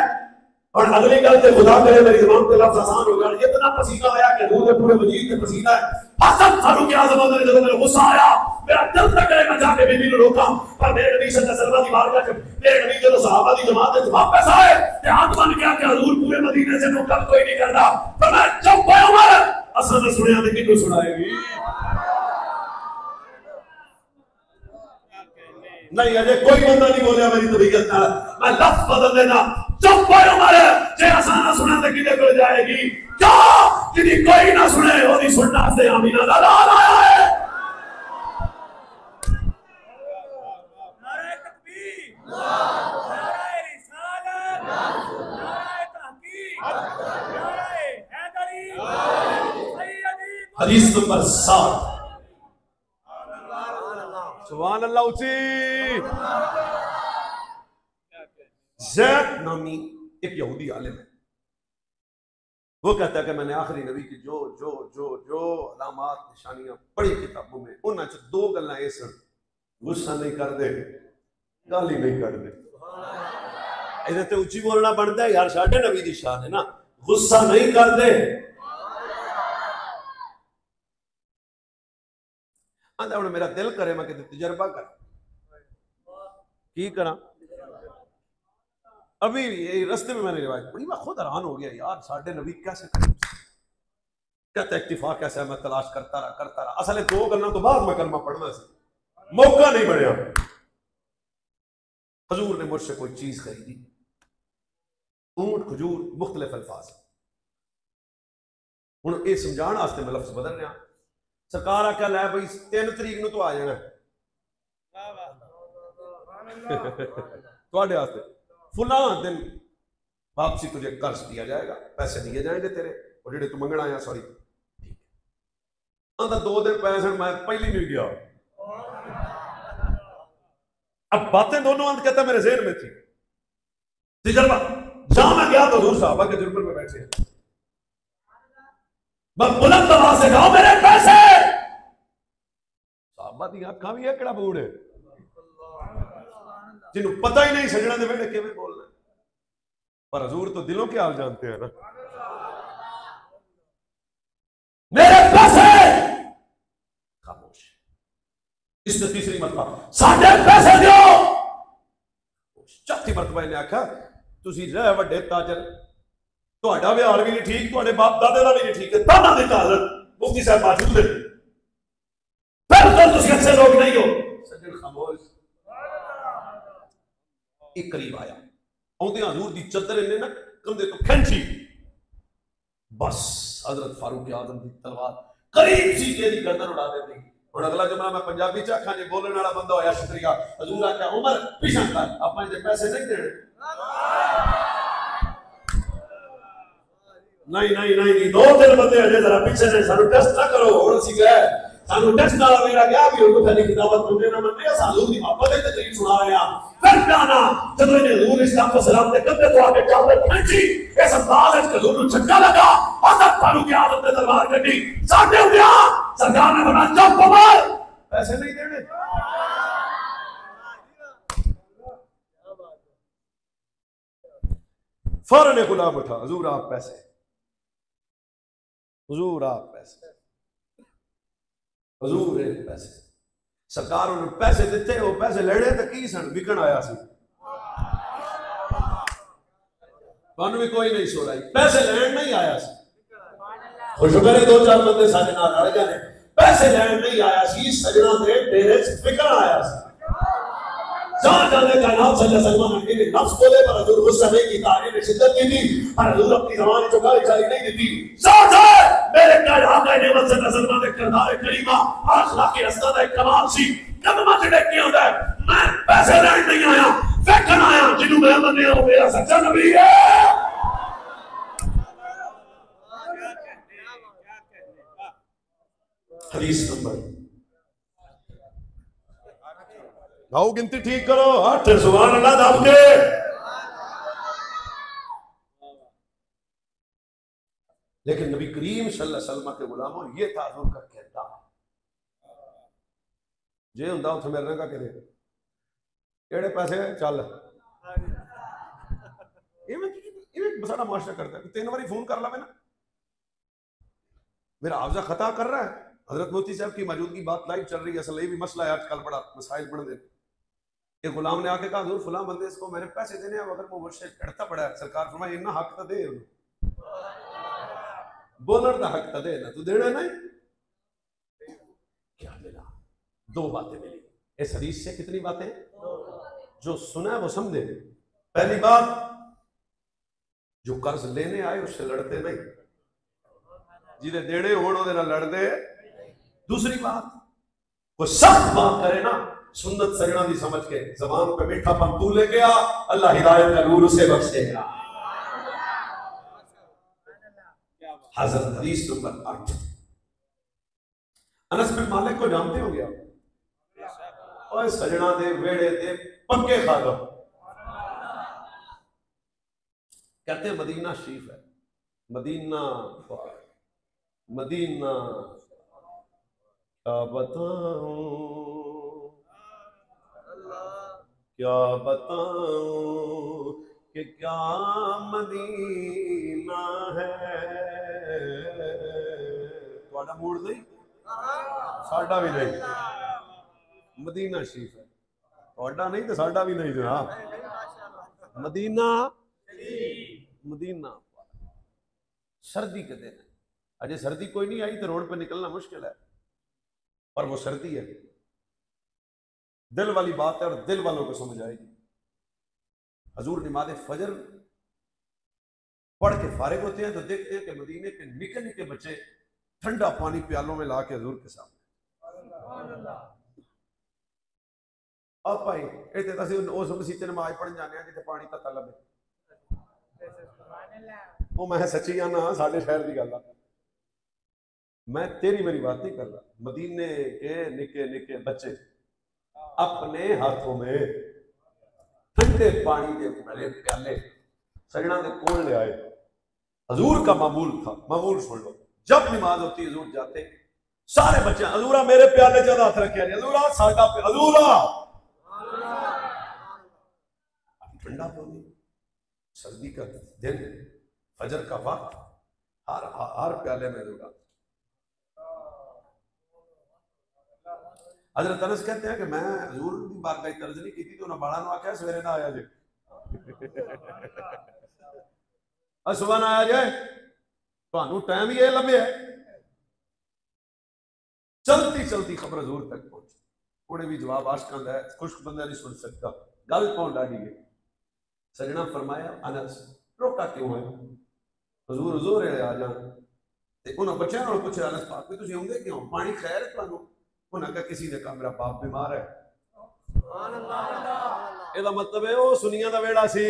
और अगली गल से खुदा करे मेरी जुबान पे लफ्ज आसान हो गया। इतना पसीना आया कि दूध पूरे वजीर के पसीना है। हसन फारूक आज़म ने जब मेरे गुस्सा आया मेरा दिल तक है मैं जाके बीबी को रोका। पर मेरे नबी सल्लल्लाहु अलैहि वसल्लम की बारगाह में मेरे नबी जो सहाबा की जमात है वापस आए ते हाथ बन गया कि हुजूर पूरे मदीने से तो कब कोई नहीं करता। पर मैं चुप हो उमर असल में सुनिया नहीं किनको सुनाएगी। नहीं अजय कोई बंदा नहीं बोलिया मेरी तबीयत नाल मैं लफ्ज बदल देना चुप होए उमर जे आसाना सुना ते किदे कोल जाएगी क्या जिदी कोई ना सुने ओदी सुनना से आमीना दा लाल आया है नारे तकबीर नारे रिसालत नारे तहकीक नारे हैदरी सैयदी हदीस नंबर 7 सुभान अल्लाह ऊंची। ज़ैद नामी एक यहूदी आलिम है, वो कहता है कि मैंने आखिरी नबी की जो जो जो जो अलामात निशानियां पढ़ी किताबों में उन्हें च दो गल्लां ये सन गुस्सा नहीं कर दे गाली नहीं कर दे इधर ते उच्ची बोलना बनता है यार साढ़े नबी की शान है ना गुस्सा नहीं कर दे आंदा हुण मेरा दिल करे मैं किते तजर्बा कर की करा अभी रास्ते में मैंने रिवायत पढ़ी मैं खुद हैरान हो गया यार साढ़े नबी कैसे कहता इक्तिफा कैसे मैं तलाश करता रहा असल दो गल्लां तो बाद मैं कलमा पढ़ना सी मौका नहीं बनया हजूर ने मुझसे कोई चीज खरीदी ऊंट खजूर मुख्तलिफ अल्फाज हुण ये समझाने वास्ते मैं लफ्ज बदल रहा सरकार आख्या लै भाई 3 तरीक नूं तो आ जाना तुहाडे वास्ते फुला दिन वापसी तुझे कर्ज दिया जाएगा पैसे दिए जाएंगे तेरे और जेडे तू मंगना आया सॉरी ठीक है आंदा 2 दिन पैसे मैं पहली नहीं गया अब बातें दोनों अंत कहता मेरे ज़हन में थी तजर्बा जहां मैं गया तो हजूर साहबा के जुर्म में बैठे मैं बुलंद आवाज से कहा मेरे पैसे साहबा दी अखां भी है केड़ा बूढ़ है जिन्हों पता ही नहीं सजना दे बेटे किवें बोलना पर हजूर तो दिलों के हाल जानते हैं ना मेरे पैसे खामोश इसने तीसरी मरतबा साढ़े पैसे दो चौथी मरतबा इन्हें आख्या तुसी रह वड्डे ताजर तुहाडा व्यवहार भी नहीं ठीक तुहाडे बाप दादे का भी नहीं ठीक है ताना दी ताजर मुफ्ती साहब मौजूद है फिर तो तुसी अच्छे लोग नहीं हो सज्जन खामोश एक करीब आया आउंदे हजूर दी चदर इन्हें ना कंधे तो खिंची बस हजरत फारूक आजम की तलवार करीब सी के दी गर्दन उड़ा देती और अगला जुमला मैं पंजाबी च आखा जे बोलने वाला बंदा होया शुक्रिया हजूर आख्या उमर पीछा कर अपने जे पैसे नहीं देने नहीं 2-3 बंदे अजे जरा पीछे से सानू टेस्ट ना करो और सी गए सानू टेस्ट ना मेरा क्या भी उनको खाली किताबत तुमने ना मन रहा सालू दी मोहब्बत है तकरीर सुना रहे हैं फिर गाना जब इन्हें हजूर इस्लाम को सलाम दे कंधे तो आके चादर खींची इस अंदाज में हजूर को झटका लगा हजरत फारूक की आदत ने तलवार कटी साथे उठा सरकार ने बना चुप उमर पैसे नहीं देने फौरन गुलाम उठा हजूर आप पैसे हजूर आप पैसे हजूर पैसे सरकार उन्होंने पैसे दिते वो पैसे लेने तो की सन विकन आया सी भी कोई नहीं सो रही पैसे लेन नहीं आया सी खुशखबरी 2-4 बंदे साडे नाल रल गए पैसे लेन नहीं आया सी सजना दे डेरे विकन आया सी जहां जाने का नाम सल्लल्लाहु अलैहि वसल्लम ने नफ्स बोले पर हजूर गुस्सा नहीं किया ने शिद्दत की थी पर हजूर अपनी जबान जो गाली चाली नहीं दी साथ है मेरे कल आका ने वसल्लल्लाहु अलैहि वसल्लम ने किरदार करीमा अखलाक की रस्ता का कमाल सी कदम चढ़े के होता है मैं पैसे लेने नहीं आया देखन आया जिन्हों मैं मन्ने हो मेरा सच्चा नबी है हदीस नंबर आओ गिनती ठीक करो 8 सुभान अल्लाह दाब के लेकिन नबी करीम सल्लल्लाहु अलैहि वसल्लम के गुलामों ये था हजूर का कहता जे हुंदा उथे मेरे का कहदे केड़े पैसे चल इवें बसाड़ा मुआशरा करता है 3 बारी फोन कर लावे ना मेरा हाफजा खता कर रहा है हजरत मुफ्ती साहब की मौजूदगी बात लाइव चल रही है असल ये भी मसला है आजकल बड़ा मसाइल बन दे एक गुलाम ने आके कहा हजूर फलां बंदे इसको मेरे पैसे देने हैं अगर वो मुर्शिद करता पड़ा है सरकार फरमाए इतना हक तो दे बोलर का हक तो दे ना तू देना नहीं क्या मिला 2 बातें मिली इस हदीस से कितनी बातें? जो सुना है वो समझे। पहली बात, जो कर्ज लेने आए उससे लड़ते नहीं, जिन्हें देने होने ना लड़ते। दूसरी बात, वो सख्त बात करे ना सुन्नत सजना दी समझ के, जबान पे मीठापन तू ले गया, अल्लाह हिदायत का नूर उसे बख्श देगा। हजरत हदीस नंबर 8। अनस बिन मालिक को जानते हो गया? और सजना दे वेड़े दे पक्के खादम, कहते हैं मदीना शरीफ है। मदीना मदीना क्या बताऊं, क्या बताऊं कि क्या मदीना है। थोड़ा मूड नहीं, साडा भी नहीं। मदीना शरीफ है, थोड़ा नहीं तो साडा भी नहीं जनाब। मदीना मदीना सर्दी के दिन, अजय सर्दी कोई नहीं आई तो रोड पे निकलना मुश्किल है, पर वो सर्दी है। दिल वाली बात है और दिल वालों को समझ आएगी। हजूर नमाज फजर पढ़ के फारिग होते हैं तो देखते हैं कि मदीने के निके निके बच्चे ठंडा पानी प्यालों में ला के हजूर के सामने, अब भाई इतने तो उस मसीते नमाज पढ़न जाने जिथे पानी का तलब है। वो मैं सच्ची आना साढ़े शहर की गल, मैं तेरी मेरी बात नहीं कर रहा। मदीने के निके निके बच्चे अपने हाथों में ठंडे पानी के भरे प्याले सजना के कोल ले आए। हजूर का मामूल था, मामूल सुन लो, जब नमाज होती हजूर जाते सारे बच्चे हजूरा मेरे प्याले ज्यादा हाथ रखे, हजूरा साडा पे, हजूरा ठंडा पानी, सर्दी का दिन, फजर का वक्त, हर प्याले में हजूरा। हजरत अनस कहते हैं कि मैं हजूर की बारगाह तर्ज नहीं की तो उन्हें बाड़ा आख्या सवेरे ना आया जे सुबह ना आया जाए, तो टाइम ही लंबे है। चलती चलती खबर हजूर तक पहुंची, उन्हें भी जवाब आशका है, खुश्क बंदा नहीं सुन सकता, गल कौन डाली है। सजना फरमाया अनस रोका क्यों है, हजूर हजूर आ जान। उन्होंने बच्चों को पूछा अनस पाक भी तुम आउंदे क्यों, पानी खैर है तुहानू? उन्हें कहा किसी ने कहा मेरा बाप बीमार है। ਇਹਦਾ मतलब है वो सुनिया का वेड़ा सी,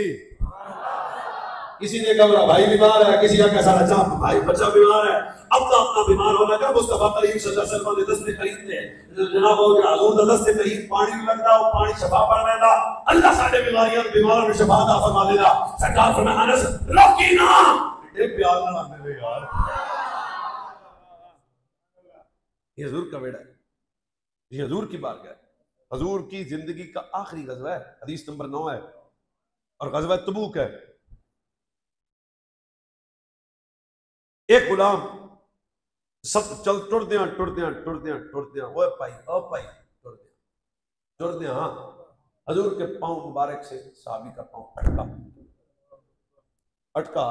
किसी ने कहा मेरा भाई बीमार है, किसी ने कहा सारा भाई बच्चा बीमार है। अपना अपना बीमार होना क्या, मुस्तफा करीम सल्लल्लाहु अलैहि वसल्लम ने दस्ते करीम थे जनाब हो गया हजूर दा दस्ते करीम पानी लगदा, वो पानी शफा बन वेंदा, अल्लाह साडे बीमारियां बीमारों में शफा अता फरमा देगा। सरकार फरमाया अनस रोकी ना, ये प्यार ना आने दे यार। ये हजूर का वेड़ा है, ये हजूर की बारगाह है, हजूर की जिंदगी का आखिरी गज़वा है। हदीस नंबर 9 है और गज़वा तबूक है। एक गुलाम सब चल टुरदियां ओए भाई ओ भाई टुरदियां हाँ, हजूर के पांव मुबारक से साहबी का पांव अटका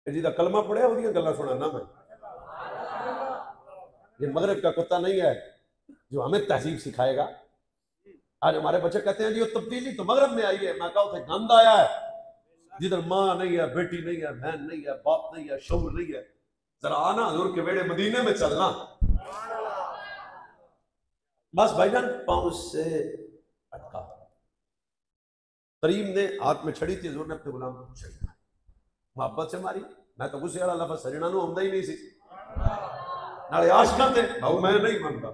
जिदा कलमा पढ़िया वो गल्ला सुनाना मैं। ये मगरब का कुत्ता नहीं है जो हमें तहजीब सिखाएगा। आज हमारे बच्चे कहते हैं जी तब्दीली तो मगरब में आई है, मैं कहा उसे गंद आया है जिधर माँ नहीं है, बेटी नहीं है, बहन नहीं है, बाप नहीं है, शौर नहीं है। जरा आना हजूर के बेड़े मदीने में चलना। बस भाईजान पांव से अटका, करीम ने हाथ में छड़ी थी, हजूर ने अपने गुलाम को छड़ी मारी, मोहब्बत से मारी। मैं तो गुस्से वाला लफ्ज़ सजना नूं आउंदा ही नहीं सी, नाले आशिकां ते भाऊ मैं नहीं मानता।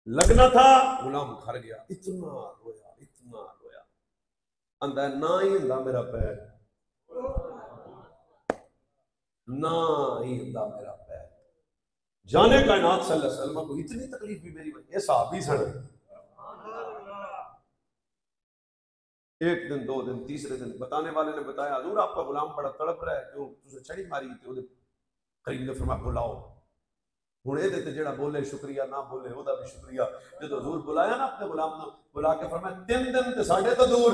लगना था गुलाम खर गया, इतना रोया अंदा ना ही हुंदा मेरा पैर, ना ही हुंदा मेरा पैर। जाने कायनात सल्लल्लाहु अलैहि वसल्लम को इतनी तकलीफ भी मेरी वजह, ये सहाबी सन। एक दिन, 2 दिन, तीसरे दिन बताने वाले ने बताया हजूर आपका गुलाम बड़ा तड़प रहा है, क्यों तुझे छड़ी मारी थी। करीम ने फरमाया बुलाओ। हुण इहदे ते जेड़ा बोले शुक्रिया, ना बोले ओदा भी शुक्रिया। जब हजूर बुलाया ना अपने गुलाम को, बुला के फरमाया 3 दिन ते साडे तो दूर।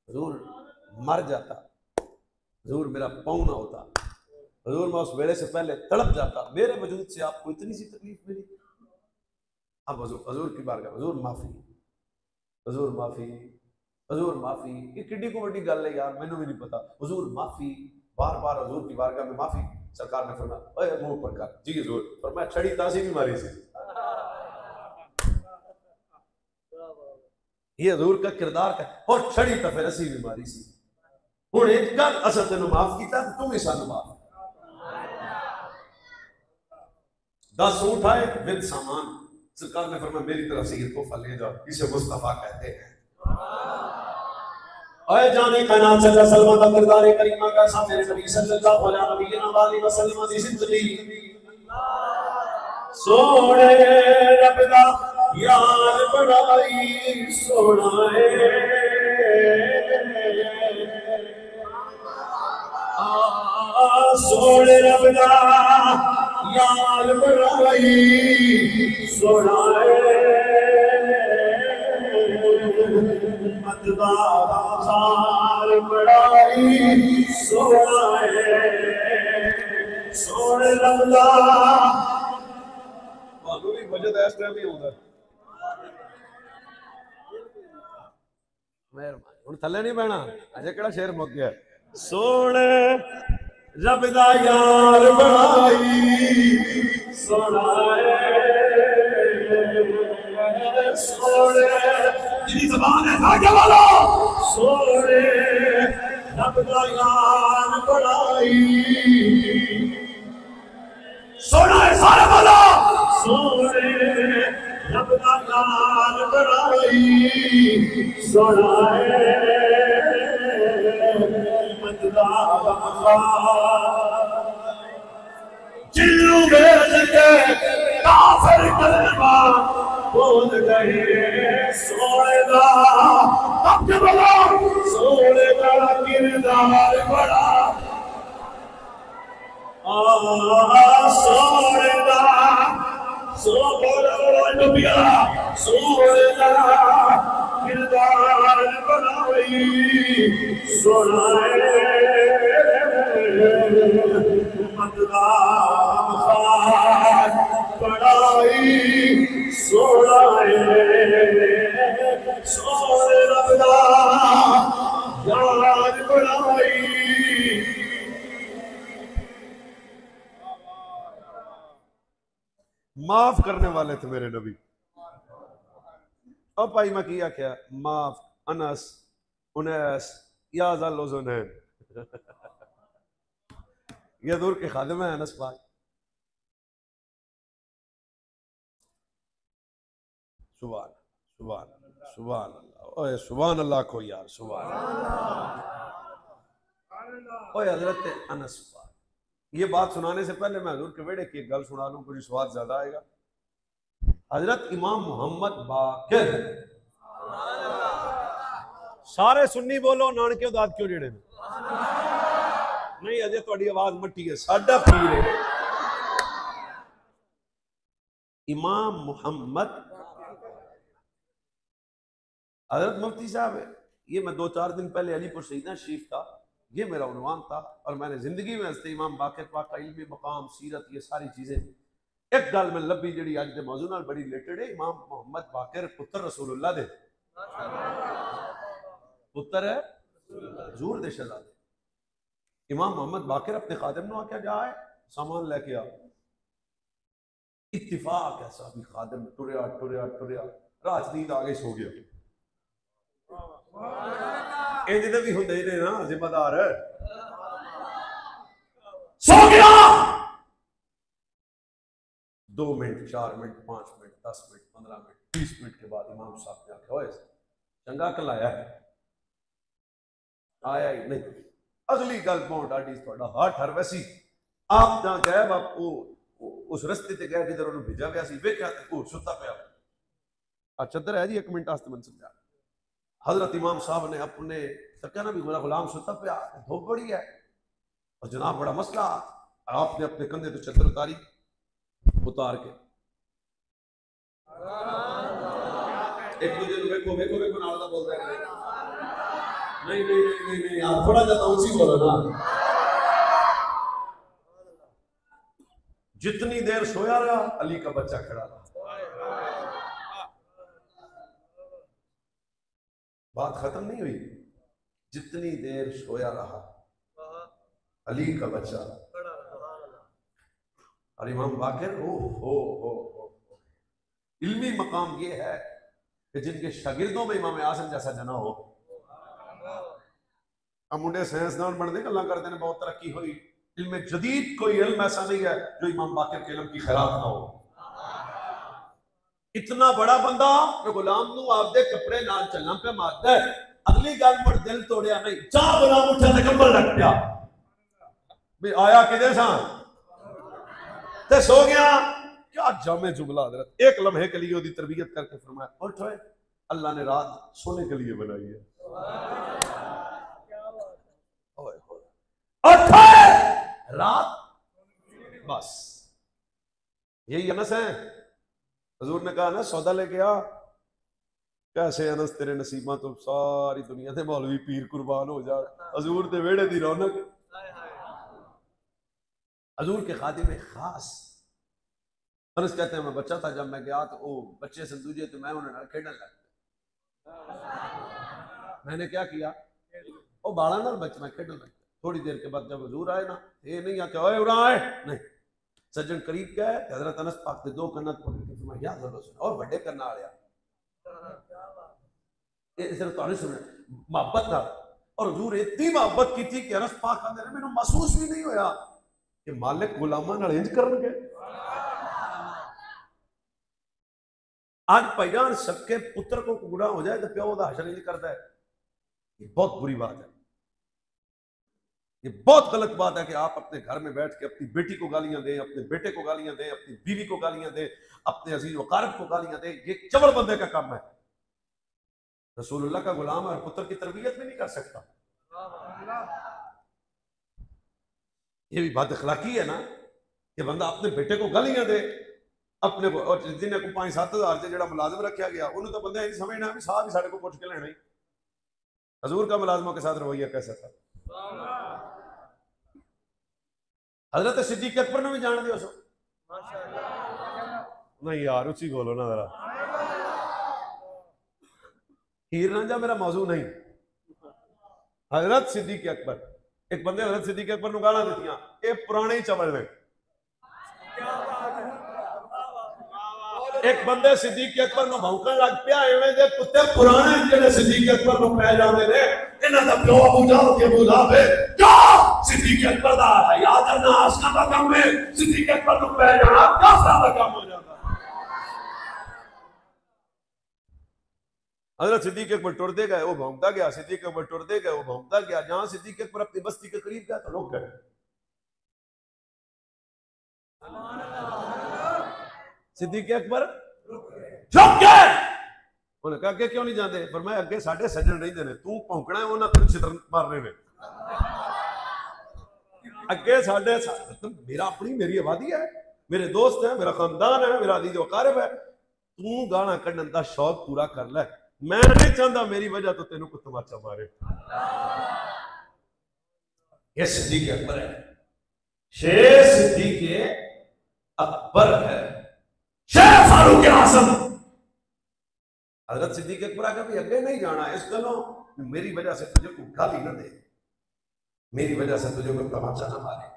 हजूर मर जाता, हजूर मेरा पाँव ना होता, हजूर मैं उस वेले से पहले तड़प जाता, मेरे वजूद से आपको इतनी सी तकलीफ मिली। अब हजूर की बारगाह, हजूर माफी, हजूर माफी, हजूर माफी। ये किड्डी को बड़ी गल है यार, मैनू भी नहीं पता। हजूर माफी, बार बार हजूर की बारगाह में माफी। सरकार ने फरमाया ओए मुंह पर कर, जी हजूर। फरमाया छड़ी तासी भी मारी सी। ये हजूर का किरदार का, और छड़ी तो फिर असी भी मारी सी। हुण एक गल असां तेनू माफ कीता, तू भी सानू माफ। 10 ऊंट आए विद सामान। सरकार ने फरमाया मेरी तरफ से ये तोहफा ले जाओ, इसे मुस्तफा कहते हैं। अय जाने का नाम चला सलमा का किरदार करीमा का सा मेरे नबी सल्लल्लाहु अलैहि वसल्लम दी जिंदगी सोने रब दा यार बनाई सोना है। सोने रब दा यार बनाई सोना है। खार बड़ाई सोना है। सोने रबदा भी बजट इस टाइम ही होता। मेहरबानी हुण थल्ले नहीं बहना, अजे केड़ा शेर मुक गया। सोने रबदा यार बनाई सोना है। सोने जिनी ज़बान है आगे वाला सोने रबदा यार बनाई सोना है सारे वाला सोने रबदा यार बनाई सोना है। मतदा जिल्लू बेच के काफिर कलमा बोल गए सोने दा अब बोलो सोने दा किरदार बड़ा सोने दा सो बोलो नबिया सोने दा किरदार बनाई सोना है। मतदा बड़ाई सोना है। सोने रबदा यार बड़ाई। माफ करने वाले थे मेरे नबी। अब भाई मैं किया क्या, माफ अनस उनैस या ज़ल्लुज़ुनैन ये दूर के खादिम है अनस पाक। सुभान सुभान सुभान अल्लाह, ओए सुभान अल्लाह को यार सुभान अल्लाह। ओए हजरत अनस पाक, ये बात सुनाने से पहले मैं हजूर के बेड़े की एक गल सुना लूं, मुझे स्वाद ज्यादा आएगा। हजरत इमाम मोहम्मद बाकिर, सारे सुन्नी बोलो नानके उदाद क्यों जेड़े नहीं, अजय थोड़ी आवाज मट्टी है, साडा पीर है इमाम मोहम्मद। हजरत मुफ्ती साहब है, ये मैं 2-4 दिन पहले अलीपुर शहीदा शरीफ था, ये मेरा उन्वान था, और मैंने जिंदगी में हस्ते इमाम बाकिर पाक का इल्मी मकाम सीरत ये सारी चीजें एक गल में लब्बी जी अज के मौजू नाल बड़ी रिलेटेड है। इमाम मोहम्मद बाकिर पुत्र रसूलुल्लाह दे पुत्र है, हजूर दे शहजादे। इमाम मोहम्मद बाकिर अपने खादिम नु आख्या जा है सामान लेके आ। इत्तिफाक है साहब खादिम टुरया टुरया टुरया, रात नींद आ गई सो गया। इंज दे भी हुंदे ने ना जिम्मेदार, सो गया। 2 minute 4 minute 5 minute 10 minute 15 minute 20 minute के बाद इमाम साहब ने आख्या ओए चंगा कलाया है, आया ही नहीं। अगली गल पहुंच आडी थोड़ा हार्ट हर वैसी आप जहां गए बाप उस रस्ते ते गए जिधर उन्होंने भेजा गया सी, वेख्या ते वो सुता पिया। चदर है जी 1 मिनट आस्ते मन समझा। हजरत इमाम साहब ने अपने तक्या ना भी मेरा गुलाम सुता पिया, धूप बड़ी है और जनाब बड़ा मसला। आपने अपने कंधे पे चदर उतारी, उतार के एक दूसरे को वेखो वेखो वेखो नाल दा बोलदा है नहीं नहीं नहीं नहीं नहीं आप थोड़ा ज्यादा ऊंची बोलो ना। जितनी देर सोया रहा अली का बच्चा खड़ा रहा। बात खत्म नहीं हुई। जितनी देर सोया रहा अली का बच्चा। और इमाम बाकिर हो इल्मी मकाम ये है कि जिनके शागिर्दों में इमाम आजम जैसा जना हो। अब मुंडे साइंसदान बनने गल्ला करते हैं, बहुत तरक्की हुई। इल्म जदीद कोई इल्म ऐसा नहीं है जो इमाम बाकिर के इल्म की खैरात ना हो। इतना बड़ा बंदा गुलाम नू आपदे कपड़े नाल चलना पे मारदा है। अगली गल मुड़ दिल तोड़िया नहीं, जा गुलाम उठा ते कंबल लग पिया भी आया किदे सा ते सो गया। क्या जामे जुमला हजरत। एक लम्हे के लिए उसकी तरबियत करके फरमाया उठ ओए, अल्लाह ने रात सोने के लिए बनाई है। रात बस यही अनस है। हजूर ने कहा ना सौदा लेके आ। कैसे अनस तेरे नसीबा तो सारी दुनिया के मौलवी पीर कुर्बान हो जा। हजूर दे वेड़े दी रौनक। हजूर के खादिम में खास अनस कहते हैं मैं बच्चा था जब मैं गया तो वो बच्चे से दूजे तो मैं उन्हें खेलने लग गया। मैंने क्या किया, वो बाला नाल बच्चा मैं खेलने लग। थोड़ी देर के बाद जब हजूर आए ना, ये नहीं आके ओए उड़ा आए नहीं, सज्जन करीब गए हजरत अनस पाक दे दो कन्नत पकड़ के फरमाया या जरूर सुन और बड़े करना आ गया। ये सिर्फ तौले सुने मोहब्बत था। और हजूर इतनी मोहब्बत की थी कि अनस पाक अंदर मैंने महसूस भी नहीं होया कि मालिक गुलामा नाल इंज करनगे। आज भाईजान सबके पुत्र को गुनाह हो जाए तो प्यो दा हशर इंज करता है। ये बहुत बुरी बात है। ये बहुत गलत बात है कि आप अपने घर में बैठ के अपनी बेटी को गालियां दें, अपने बेटे को गालियां दें, अपनी बीवी को गालियां दें, अपने अजीज वकारब को गालियां दें। ये चवल बंदे का काम है। रसूलुल्लाह का गुलाम और पुत्र की तरबियत भी नहीं कर सकता। ये भी बात अखलाकी है ना कि बंदा अपने बेटे को गालियां दे अपने को। और जिन्हें को 5-7 हज़ार से जो मुलाजिम रखा गया उन्होंने तो बंदा समझना भी साहब ही साढ़े को पुछ के लेना ही। हजूर का मुलाजमों के साथ रवैया कैसा था। हजरत सिद्दीक अकबर ने भी जान दिया सो नहीं यार उसी बोलो ना जरा। हीर रांझा मेरा मौजू नहीं। हजरत सिद्दीक अकबर एक बंदे हजरत सिद्दीक अकबर को गाला देतियां ये पुराने ही चवल ने। एक बंदे सिद्दीक अकबर को भौंकण लग पिया एवें दे कुत्ते पुराने जेडे सिद्दीक अकबर को पै जांदे ने इन्हां दा प्यो अबू जहल ते अबू लहब है। क्या सिद्दीक अकबर दा हया करना आसना दा काम है। सिद्दीक अकबर को पै जाना काफरा दा काम हो जाता। हजरत सिद्दीक अकबर टुरदे गए वो भौंकता गया। सिद्दीक अकबर टुरदे गए वो भौंकता गया। जहां सिद्दीक अकबर अपनी बस्ती के करीब गया तो रुक गए। सिद्दीक अकबर रुक गए। उन्हें कहा क्यों नहीं जाते। फरमाया अगे साडे सज्जन रहिंदे ने तू भौंकना है उन्हां तेन छितर मारने ने। अगे साडे मेरा अपनी मेरी आबादी है मेरे दोस्त है मेरा खानदान है मेरा अजीज वकारब है। तू गाना कढ़न दा शौक पूरा कर ले। मैं नहीं चाहता मेरी वजह तो तेनों को तमाचा मारे। ये सिद्दीक अकबर है। शेर सिद्दीक अकबर है। शेर फारूक आजम। हजरत सिद्दीक अकबर आकर भी अगे नहीं जाना इस गलों मेरी वजह से तुझे कोई गाली ना दे, मेरी वजह से तुझे कोई तमाचा ना मारे।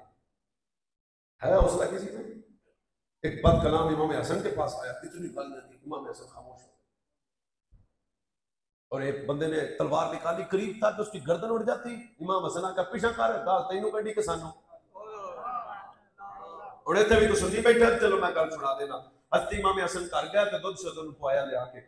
है हौसला किसी में। एक बद कलाम इमाम हसन के पास आया इतनी गालियां दी इमाम हसन खामोश हो। और एक बंदे ने तलवार निकाली करीब था तो उसकी गर्दन उड़ जाती। इमाम हसन का पीछा कर गाल तेनों कड़ी के सानू और इतने भी तो सुनी बैठा। चलो मैं गल सुना देना। हस्ती इमाम हसन कर गया तो दुध से पवाया लिया के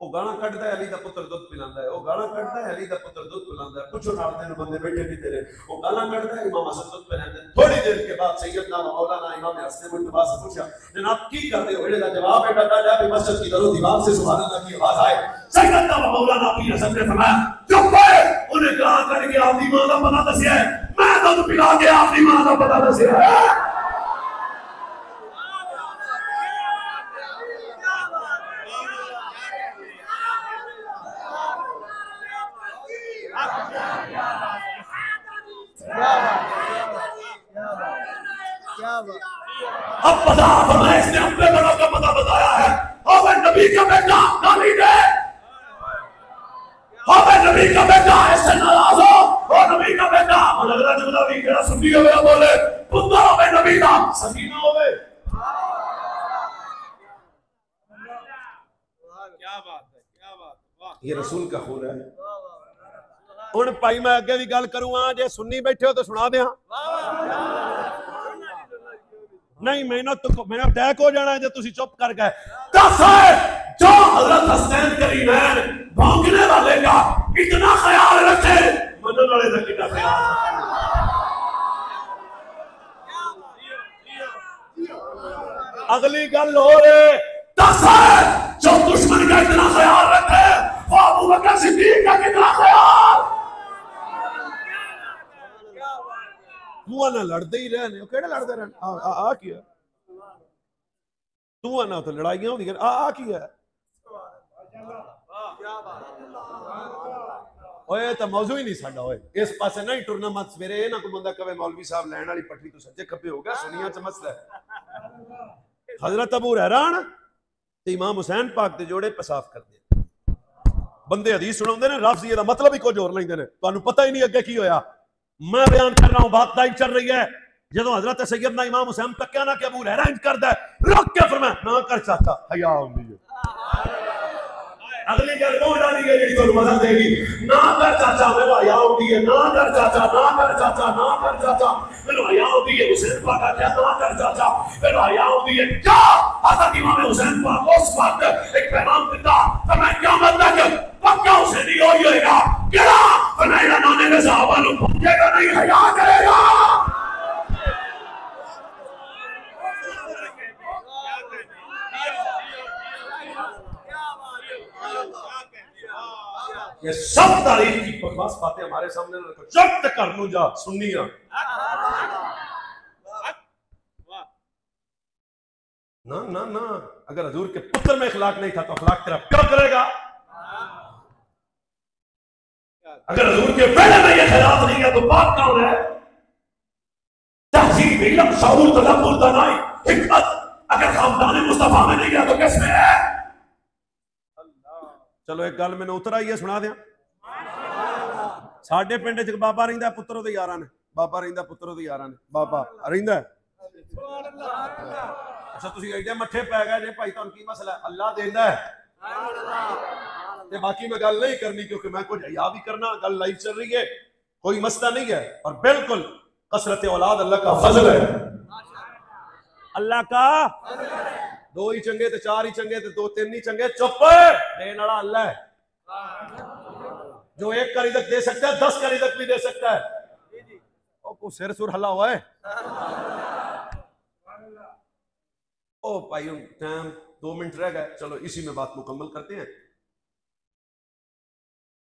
वो गाना कटदा है अली दा पुत्र दुध पिलांदा है। वो गाना कटदा है अली दा पुत्र दुध पिलांदा है। कुछ नाल दे बंदे बैठे नहीं तेरे वो गाना कटदा है इमाम हसन दुध पिलांदा है। थोड़ी देर के बाद सैयदना मौलाना इमाम हसन ने मुझे से पूछा जनाब की करते हो। इहदा जवाब है बेटा जब मस्जिद की दरो दीवार से सुभान अल्लाह की आवाज आए सैयदना मौलाना पीर हसन ने फरमाया चुप है। उन्हें कहा करके अपनी मां का पता दसिया है। मैं दुध पिला के अपनी मां का पता दसिया है। अब पता फरमाया इसने अपने बड़ों का पता बताया है। और मैं नबी का बेटा नानी दे, और मैं नबी का बेटा ऐसे नाराज हो, और नबी का बेटा लगता जुदा भी केड़ा सुनी होवे बोले पुत्र होवे नबी दा सकीना होवे। क्या बात है, क्या बात है, वाह। ये रसूल का खून है। ਹੁਣ ਭਾਈ ਮੈਂ ਅੱਗੇ ਵੀ ਗੱਲ ਕਰੂੰਗਾ, ਜੇ सुन्नी बैठे हो तो सुना दें। नहीं मैंने तो मैं अटैक हो जाना है जो तुसी चुप कर गए। दस है जो हजरत हसनैन करीमैन भौंकने वाले का इतना ख्याल रखे, मनन वाले का कितना ख्याल। अगली गल हो रहे दस है जो दुश्मन का इतना ख्याल रखे, वो अबू बकर सिद्दीक का कितना ख्याल। तू ना लड़ते ही रहने, केड़े लड़ते रहने। आ किया तू ना तो लड़ाइयां होंदी आ किया ओए तो मौजू ही नहीं साडा। ओए इस पासे नहीं टुरना मत। सवेरे ये ना कोई बंदा कहे मौलवी साहब लैन वाली पटरी तो सज्जे खब्बे हो गया, सुनिया च मसला है। हजरत अबू हुरैरा ते इमाम हुसैन पाक दे जोड़े पेशाब करदे, बंदे हदीस सुनाउंदे ने, लफ्ज़ दा मतलब ही कुछ होर लैंदे ने, तुहानू पता ही नहीं अगे की होया। मैं बयान कर रहा हूं, बात दाइव चल रही है। जो हजरत सैयदना इमाम हुसैन तक्या ना कि अबू हुरैरा इंज करदा है, रुक के फरमाया ना कर चाचा, हया होंदी है। अगली गल कौन डाली है जेडी तुहानू मजा देगी, ना कर चाचा मेरा हया होंदी है, ना कर चाचा, ना कर चाचा, ना कर चाचा मेरा हया होंदी है। हुसैन पाक क्या ना कर चाचा मेरा हया होंदी है। क्या हजरत इमाम हुसैन पाक उस वक्त एक पैगाम दिता, तो मैं क्या मतलब पक्का हुसैनी हो ही होएगा। क्या फरमाया नाने ने सहाबा नु पहुंचेगा नहीं, हया करेगा। ये सब तारीफ की बकवास बातें हमारे सामने न रखो, जब तक कर लूं जा सुन्निया ना ना ना। अगर हजूर के पुत्र में इखलाक नहीं था तो अखलाक तेरा क्या करेगा। अगर हजूर के बेटे में ये ख्याल नहीं है तो बात कौन है। तहजीब, इल्म, शऊर, तदब्बुर, दानाई, हिकमत अगर खानदान मुस्तफा में नहीं है तो किसमें है। चलो एक गल मैंने उतर आई है, सुना दिया। साडे पिंड च बाबा रहिंदा, पुत्र ओदे यारां ने, बाबा रहिंदा, पुत्र ओदे यारां ने, बाबा रहिंदा। अच्छा तुसीं एडे मट्ठे पै गए जे भाई, तुहानू की मसला है। अल्लाह देंदा है ते बाकी मैं गल नहीं करनी क्योंकि मैं कुछ हया भी करना, गल लाइव चल रही है, कोई मसला नहीं है। और बिल्कुल कसरत औलाद अल्लाह का फजल है, अल्लाह का। दो ही चंगे तो चार ही चंगे तो दो तीन ही चंगे, चुप देने वाला अल्लाह है। जो एक का रिज़्क दे सकता है 10 का रिज़्क भी दे सकता है। ओ को सिर सुर हला हुआ है। ओ भाई टाइम 2 मिनट रह गए, चलो इसी में बात मुकम्मल करते हैं।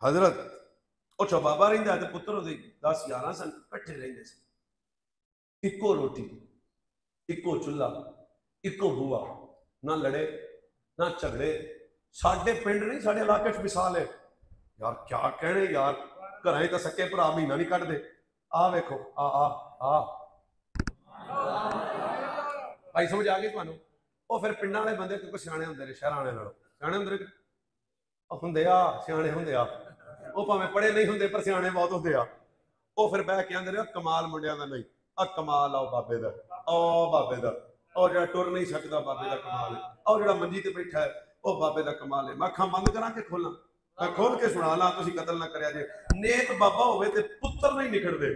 हजरत ओ बाबा रहिंदा ते पुत्र 10-11 सन इकट्ठे रहिंदे सी, इको रोटी, इको चूल्हा, इको बुआ, ना लड़े ना झगड़े। साडे पिंड नहीं, साडे इलाके च मिसाल है यार, क्या कहने यार, घर तो सके भरा महीना नहीं कटदे। आ वेखो आ आ आ भाई समझ आ गई तुहानू। ਉਹ ਫਿਰ ਪਿੰਡਾਂ ਵਾਲੇ ਬੰਦੇ ਕਿਉਂਕਿ ਸਿਆਣੇ ਹੁੰਦੇ ਨੇ, ਸ਼ਹਿਰਾਂ ਵਾਲਿਆਂ ਨਾਲੋਂ ਸਿਆਣੇ ਹੁੰਦੇ ਨੇ, ਹੁੰਦੇ ਆ ਸਿਆਣੇ ਹੁੰਦੇ ਆ। ਉਹ ਭਾਵੇਂ ਪੜ੍ਹੇ ਨਹੀਂ ਹੁੰਦੇ ਪਰ ਸਿਆਣੇ ਬਹੁਤ ਹੁੰਦੇ ਆ। ਉਹ ਫਿਰ ਬਹਿ ਕੇ ਆਂਦੇ ਨੇ ਕਮਾਲ ਮੁੰਡਿਆਂ ਦਾ ਨਹੀਂ, ਆ ਕਮਾਲ ਆ ਬਾਬੇ ਦਾ, ਉਹ ਬਾਬੇ ਦਾ, ਉਹ ਜਿਹੜਾ ਟੁਰ ਨਹੀਂ ਸਕਦਾ ਬਾਬੇ ਦਾ ਕਮਾਲ ਹੈ, ਉਹ ਜਿਹੜਾ ਮੰਜੀ ਤੇ ਬੈਠਾ ਹੈ ਉਹ ਬਾਬੇ ਦਾ ਕਮਾਲ ਹੈ। ਮੈਂ ਅੱਖਾਂ ਬੰਦ ਕਰਾਂ ਕਿ ਖੋਲਾਂ? मैं खोल के सुना ला, तुसी कतल ना करया जे। नेक बाबा होवे ते पुत्र नहीं निकलदे,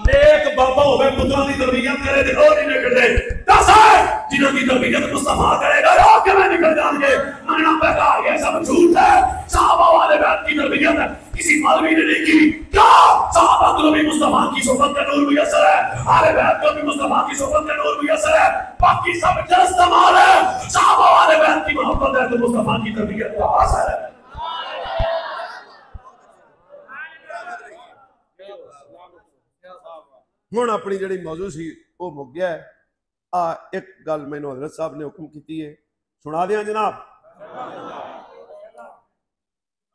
नेक बाबा होवे पुत्रां दी तरबियत करे ते और नहीं निकलदे। दस जिन्हां दी तरबियत मुस्तफा करेगा वो किवें निकल जाएंगे। माना बेकार, ये सब झूठ है। सहाबा वाले बैत की तरबियत किसी मौलवी ने नहीं की। क्या सहाबा को भी मुस्तफा की सोबत का नूर मुयस्सर है, आले बैत को भी मुस्तफा की सोबत का नूर मुयस्सर है, बाकी सब जस्ट माल है। सहाबा वाले बैत की मोहब्बत है तो मुस्तफा की तरबियत का असर है। हुण अपनी जिहड़ी मौजू सी वो मुक गया है। आ एक गल मैनूं हज़रत साहब ने हुक्म की है, सुना दियां जनाब?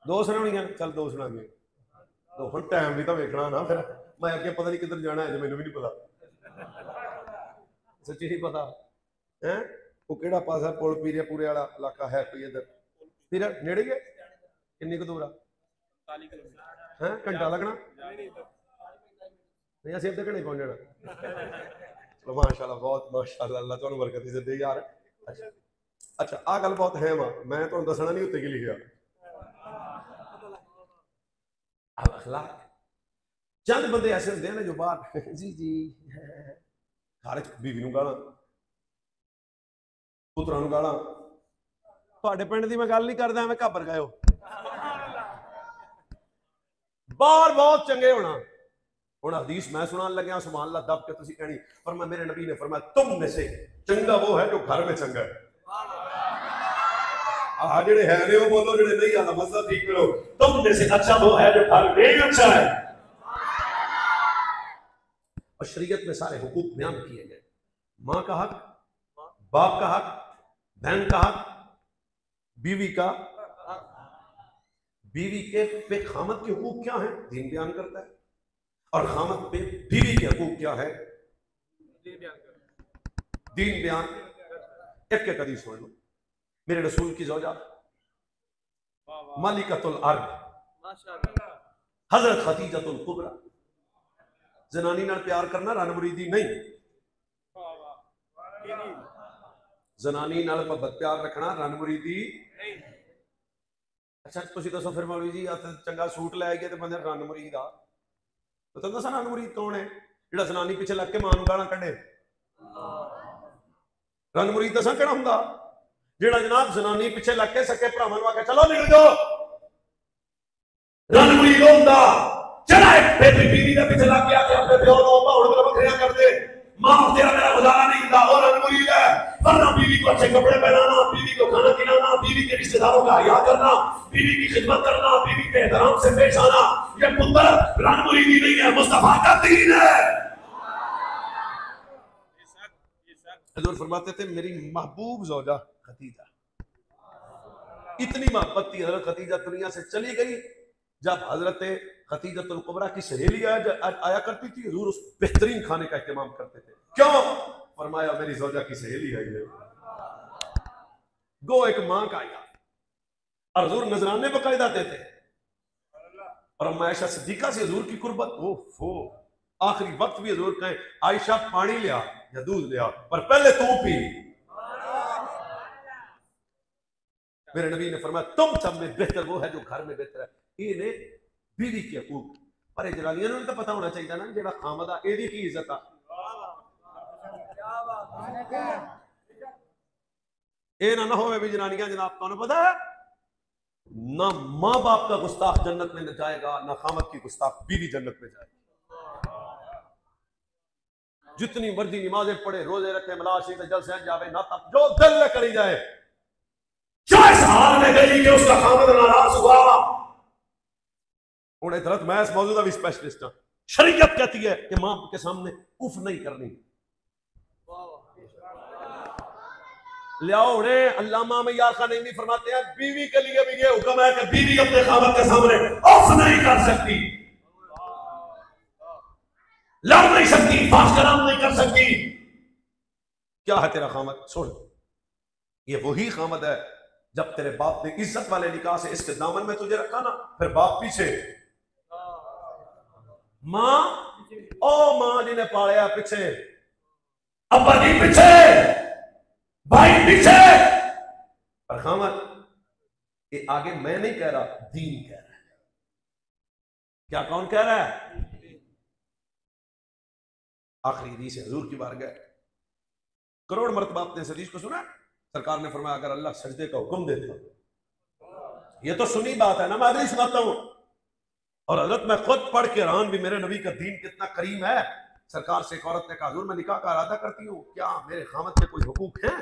2 सुनाणियां, चल 2 सुना दियां। तो हुण टाइम भी तो वेखना ना फिर। मैं अगे पता नहीं किधर जाना है जो मैंने भी नहीं पता, सच्ची नहीं पता है वो केड़ा पासा पुल पीरे पूरे वाला इलाका है कोई इधर फिर नेड़े ही है किन्नी को दूर है घंटा लगना नहीं असं अद्धे घंटे पहुंच जाना चलो माशाल्लाह बहुत माशाल्लाह अल्लाह तुहानू बरकत दे यार। अच्छा अच्छा आ गल बहुत है मैं तुहानू दसना नहीं उत्ते की लिखिया अखलाक चंद बंदे ऐसे होंगे ना जो बाहर जी जी घर बीवी नूं गालां पुत्रा नूं गालां तुहाडे पिंड दी मैं गल नहीं करदा मैं घाबर गए हो बाहर बहुत चंगे होना हुण हदीस मैं सुनान लग्या सुभान अल्लाह दब के तुसीं कहनी फरमाया मेरे नबी ने फरमाया तुम में से चंगा वो है जो घर में चंगा है जेड़े है ने वो बोलो जेड़े नहीं आना मसला ठीक करो तुम में से अच्छा वो है जो घर में अच्छा है। और शरीयत में सारे हुकूक बयान किए गए माँ का हक बाप का हक बहन का हक बीवी का बीवी के पे खामद के हुकूक क्या है दीन बयान करता है और खामद पे बीवी के हुकूक क्या है दीन बयान एक के कदी सुन लो मेरे रसूल की ज़ौजा मालिकतुल अर्द हजरत खदीजतुल कुबरा जनानी नाल प्यार करना रन मुरीदी नहीं जनानी नाल मोहब्बत प्यार रखना रन मुरीदी अच्छा तुसीं दसो फिर मौलवी जी चंगा सूट लै गए तो बंदे रन मुरीद आ तो तुहानूं दसां रन मुरीद कौन है जिहड़ा जनानी पिछे लग के मां नूं गालां कढे रन मुरीद दसां किहड़ा हुंदा जेड़ा जनाब जनानी पिछे लग के सके भरावां नूं आखे चलो निकल जाओ रन मुरीद हुंदा चला बेटी बीवी दे पिछे लग के आके अपने प्यो नूं भाउण गल बखरियां कर दे मां तेरा मेरा गुजारा नहीं हुंदा और रन मुरीद है वरना बीवी को अच्छे कपड़े पहनाना बीवी को खाना खिलाना बीवी के रिश्तेदारों का हया करना बीवी की खिदमत करना बीवी के एहतराम से पेश आना ये पुत्र रन मुरीदी नहीं है मुस्तफा का दीन है। हजूर फरमाते थे मेरी महबूब ज़ौजा खदीजा इतनी मोहब्बत थी हजरत खदीजा दुनिया से चली गई जब हजरत खदीजतुल कुबरा की सहेली आया करती थी हजूर उस बेहतरीन खाने का इत्तेमाम करते थे क्यों फरमाया मेरी ज़ौजा की सहेली आई है गो एक मां का यार और हजूर नजराने बकायदा देते और अम्मा आयशा सिद्दीका से हजूर की कुर्बत ओफो आखिरी वक्त भी हजूर कहें आयशा पानी लिया या दूध लिया पर पहले तू पी मेरे नबी ने फरमाया तुम सब में बेहतर वो है जो घर में बेहतर है ये बीवी के हकूक पर जनानियां नूं तो पता होना चाहिए ना जेड़ा खामद आ एदी की इज्जत आ ये ना होवे भी जनानियां जनाब तुहानूं पता है ना मां बाप का गुस्ताख जन्नत में न जाएगा ना खामद की गुस्ताख बीवी जन्नत में जाएगी जितनी मर्जी नमाजें पढ़े रोजे रखे मलाशी में जलसे जावे ना तब जो दिल में करी जाए क्या इस हाल में गई कि उसका खामद नाराज हुआ उन्हें तरत मैं इस मौजूदा भी स्पेशलिस्ट हूं शरीयत कहती है कि मां के सामने उफ नहीं करनी लियाओ उन्हें अल्लामा में यार खान नहीं फरमाते हैं बीवी के लिए भी ये हुक्म है कि बीवी अपने खामद के सामने उफ नहीं कर सकती लड़ नहीं सकती फाश कलाम नहीं कर सकती क्या है तेरा खामद सुन ये वही खामद है जब तेरे बाप ने इज्जत वाले निकाह से इसके दामन में तुझे रखा ना फिर बाप पीछे मां ओ मां जिन्हें पाया पीछे अब्बा जी पीछे भाई पीछे पर खामद ये आगे मैं नहीं कह रहा दीन कह रहा है क्या कौन कह रहा है आखिरी हदीस हजूर की बारगाह करोड़ मरतबा आपने इस हदीस को सुना सरकार ने फरमाया अगर अल्लाह सजदे का हुक्म देता ये तो सुनी बात है ना मैं नहीं सुनाता हूं और हजरत मैं खुद पढ़ के हैरान भी मेरे नबी का दीन कितना करीम है सरकार से एक औरत ने कहा हजूर मैं निकाह का इरादा करती हूँ क्या मेरे खामद के कोई हुकूक हैं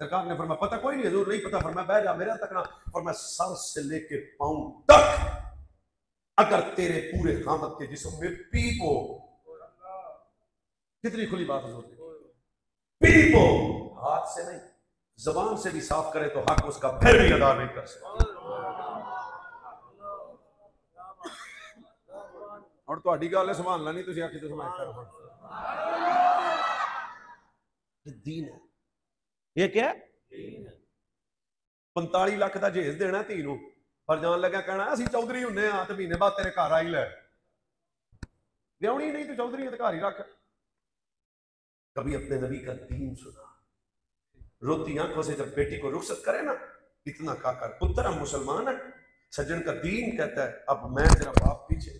सरकार ने फरमाया पता कोई नहीं हजूर नहीं पता फरमाया बैठ जा मेरा तक ना फरमाया सर से लेके पांव तक अगर तेरे पूरे खामद के जिस्म में पीप हो कितनी खुली बात हजूर पीप हो हाथ से नहीं जबान से भी साफ करे तो हक उसका फिर भी अदा नहीं कर सकता और तुहाडी गल है संभालना नहीं, तुसीं आखी तो समाज कर दीन है। ये क्या है? 45 लाख का जेज देना धी नूं, पर जान लगा कहना असीं चौधरी हुन्ने आ ते महीने बाद तेरे घर आई लै, ब्याहनी नहीं तो चौधरी है तो घर ही रख। कभी अपने नबी का दीन सुना, रोती आंखों से जब बेटी को रुखसत करे ना, इतना खाकर पुत्र हम मुसलमान है। सज्जन का दीन कहता है अब मैं तेरा बाप पीछे,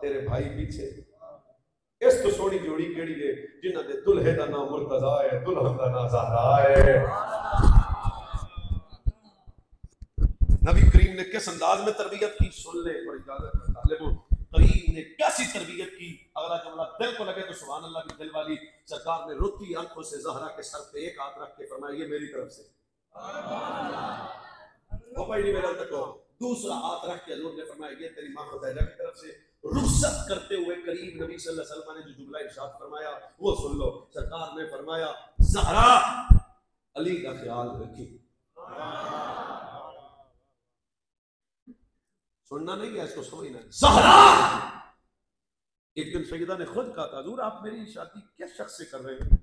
तेरे भाई पीछे, इस तो सोनी जोड़ी केड़ी है जिन्हां दे दुल्हे दा नाम मुर्तजा है, दुल्हन दा नाम ज़हरा है। नबी करीम ने किस अंदाज में तरबियत की सुन ले, और इजाजत है तालिबो, करीम ने कैसी तरबियत की, अगला जुमला दिल को लगे तो सुभान अल्लाह की दिल वाली। सरकार ने रोती आंखों से ज़हरा के सर पे एक हाथ रख के फरमाया ये मेरी तरफ से, वो भाई नहीं मेरा तक, दूसरा हाथ रख के हजूर ने फरमाया ये तेरी मां खुदैजा की तरफ से। रुखसत करते हुए करीब नबी सल्लल्लाहु अलैहि वसल्लम ने जो जुमला इरशाद फरमाया वो सुन लो। सरकार ने फरमाया ज़हरा अली का ख्याल रखी। सुनना नहीं है, इसको समझना है। ज़हरा एक दिन सैयदा ने खुद कहा था हजूर आप मेरी शादी किस शख्स से कर रहे हैं,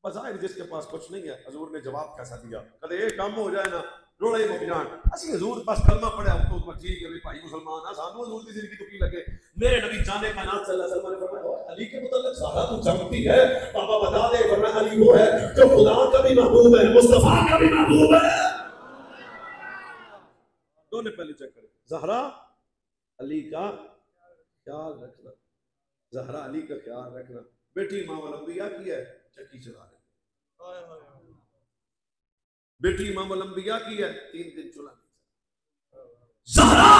बज़ाहिर जिसके पास कुछ नहीं है। हजूर ने जवाब कैसा दिया, कदे एक काम हो जाए ना रोड़े मुक जान, असि हजूर बस कलमा पढ़ा हम तो ठीक है भाई मुसलमान है, सानू हजूर की जिंदगी तो की लगे। मेरे नबी जाने कायनात सल्लल्लाहु अलैहि वसल्लम ने फरमाया अली के मुतल्लिक ज़हरा तू जानती है, पापा बता दे। फरमाया अली वो है जो खुदा का भी महबूब है, मुस्तफा का भी महबूब है। दोनों पहले चेक करें, ज़हरा अली का ख्याल रखना, ज़हरा अली का ख्याल रखना। बेटी इमाम अल-अंबिया की है, चक्की चला रहे, बेटी इमाम अल-अंबिया की है, 3 दिन चुला। ज़हरा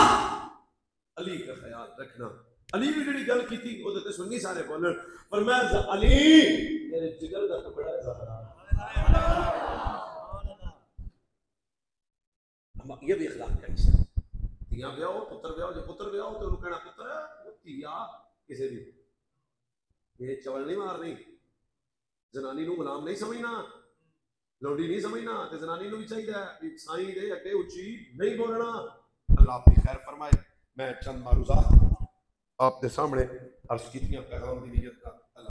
अली का ख्याल रखना। अली भी जड़ी गल की थी ओदे ते सुन्नी सारे बोलन, पर मैं अली मेरे जिगर दा टुकड़ा है ज़हरा। ये भी अखलाक का हिस्सा है। तिया ब्याहो पुत्र ब्याहो, जो पुत्र ब्याहो तो उन्हें कहना पुत्र वो तिया किसी भी ये चवल नहीं मारनी, जनानी नूं गुलाम नहीं समझना, लोडी नहीं समझना, ते जनानी नूं भी चाहिए साईं दे अगे उच्ची नहीं बोलना। अल्लाह आपकी खैर फरमाए। मैं चंद मारूज़ात आपके सामने अर्ज कीतियां पैगाम दी नीयत का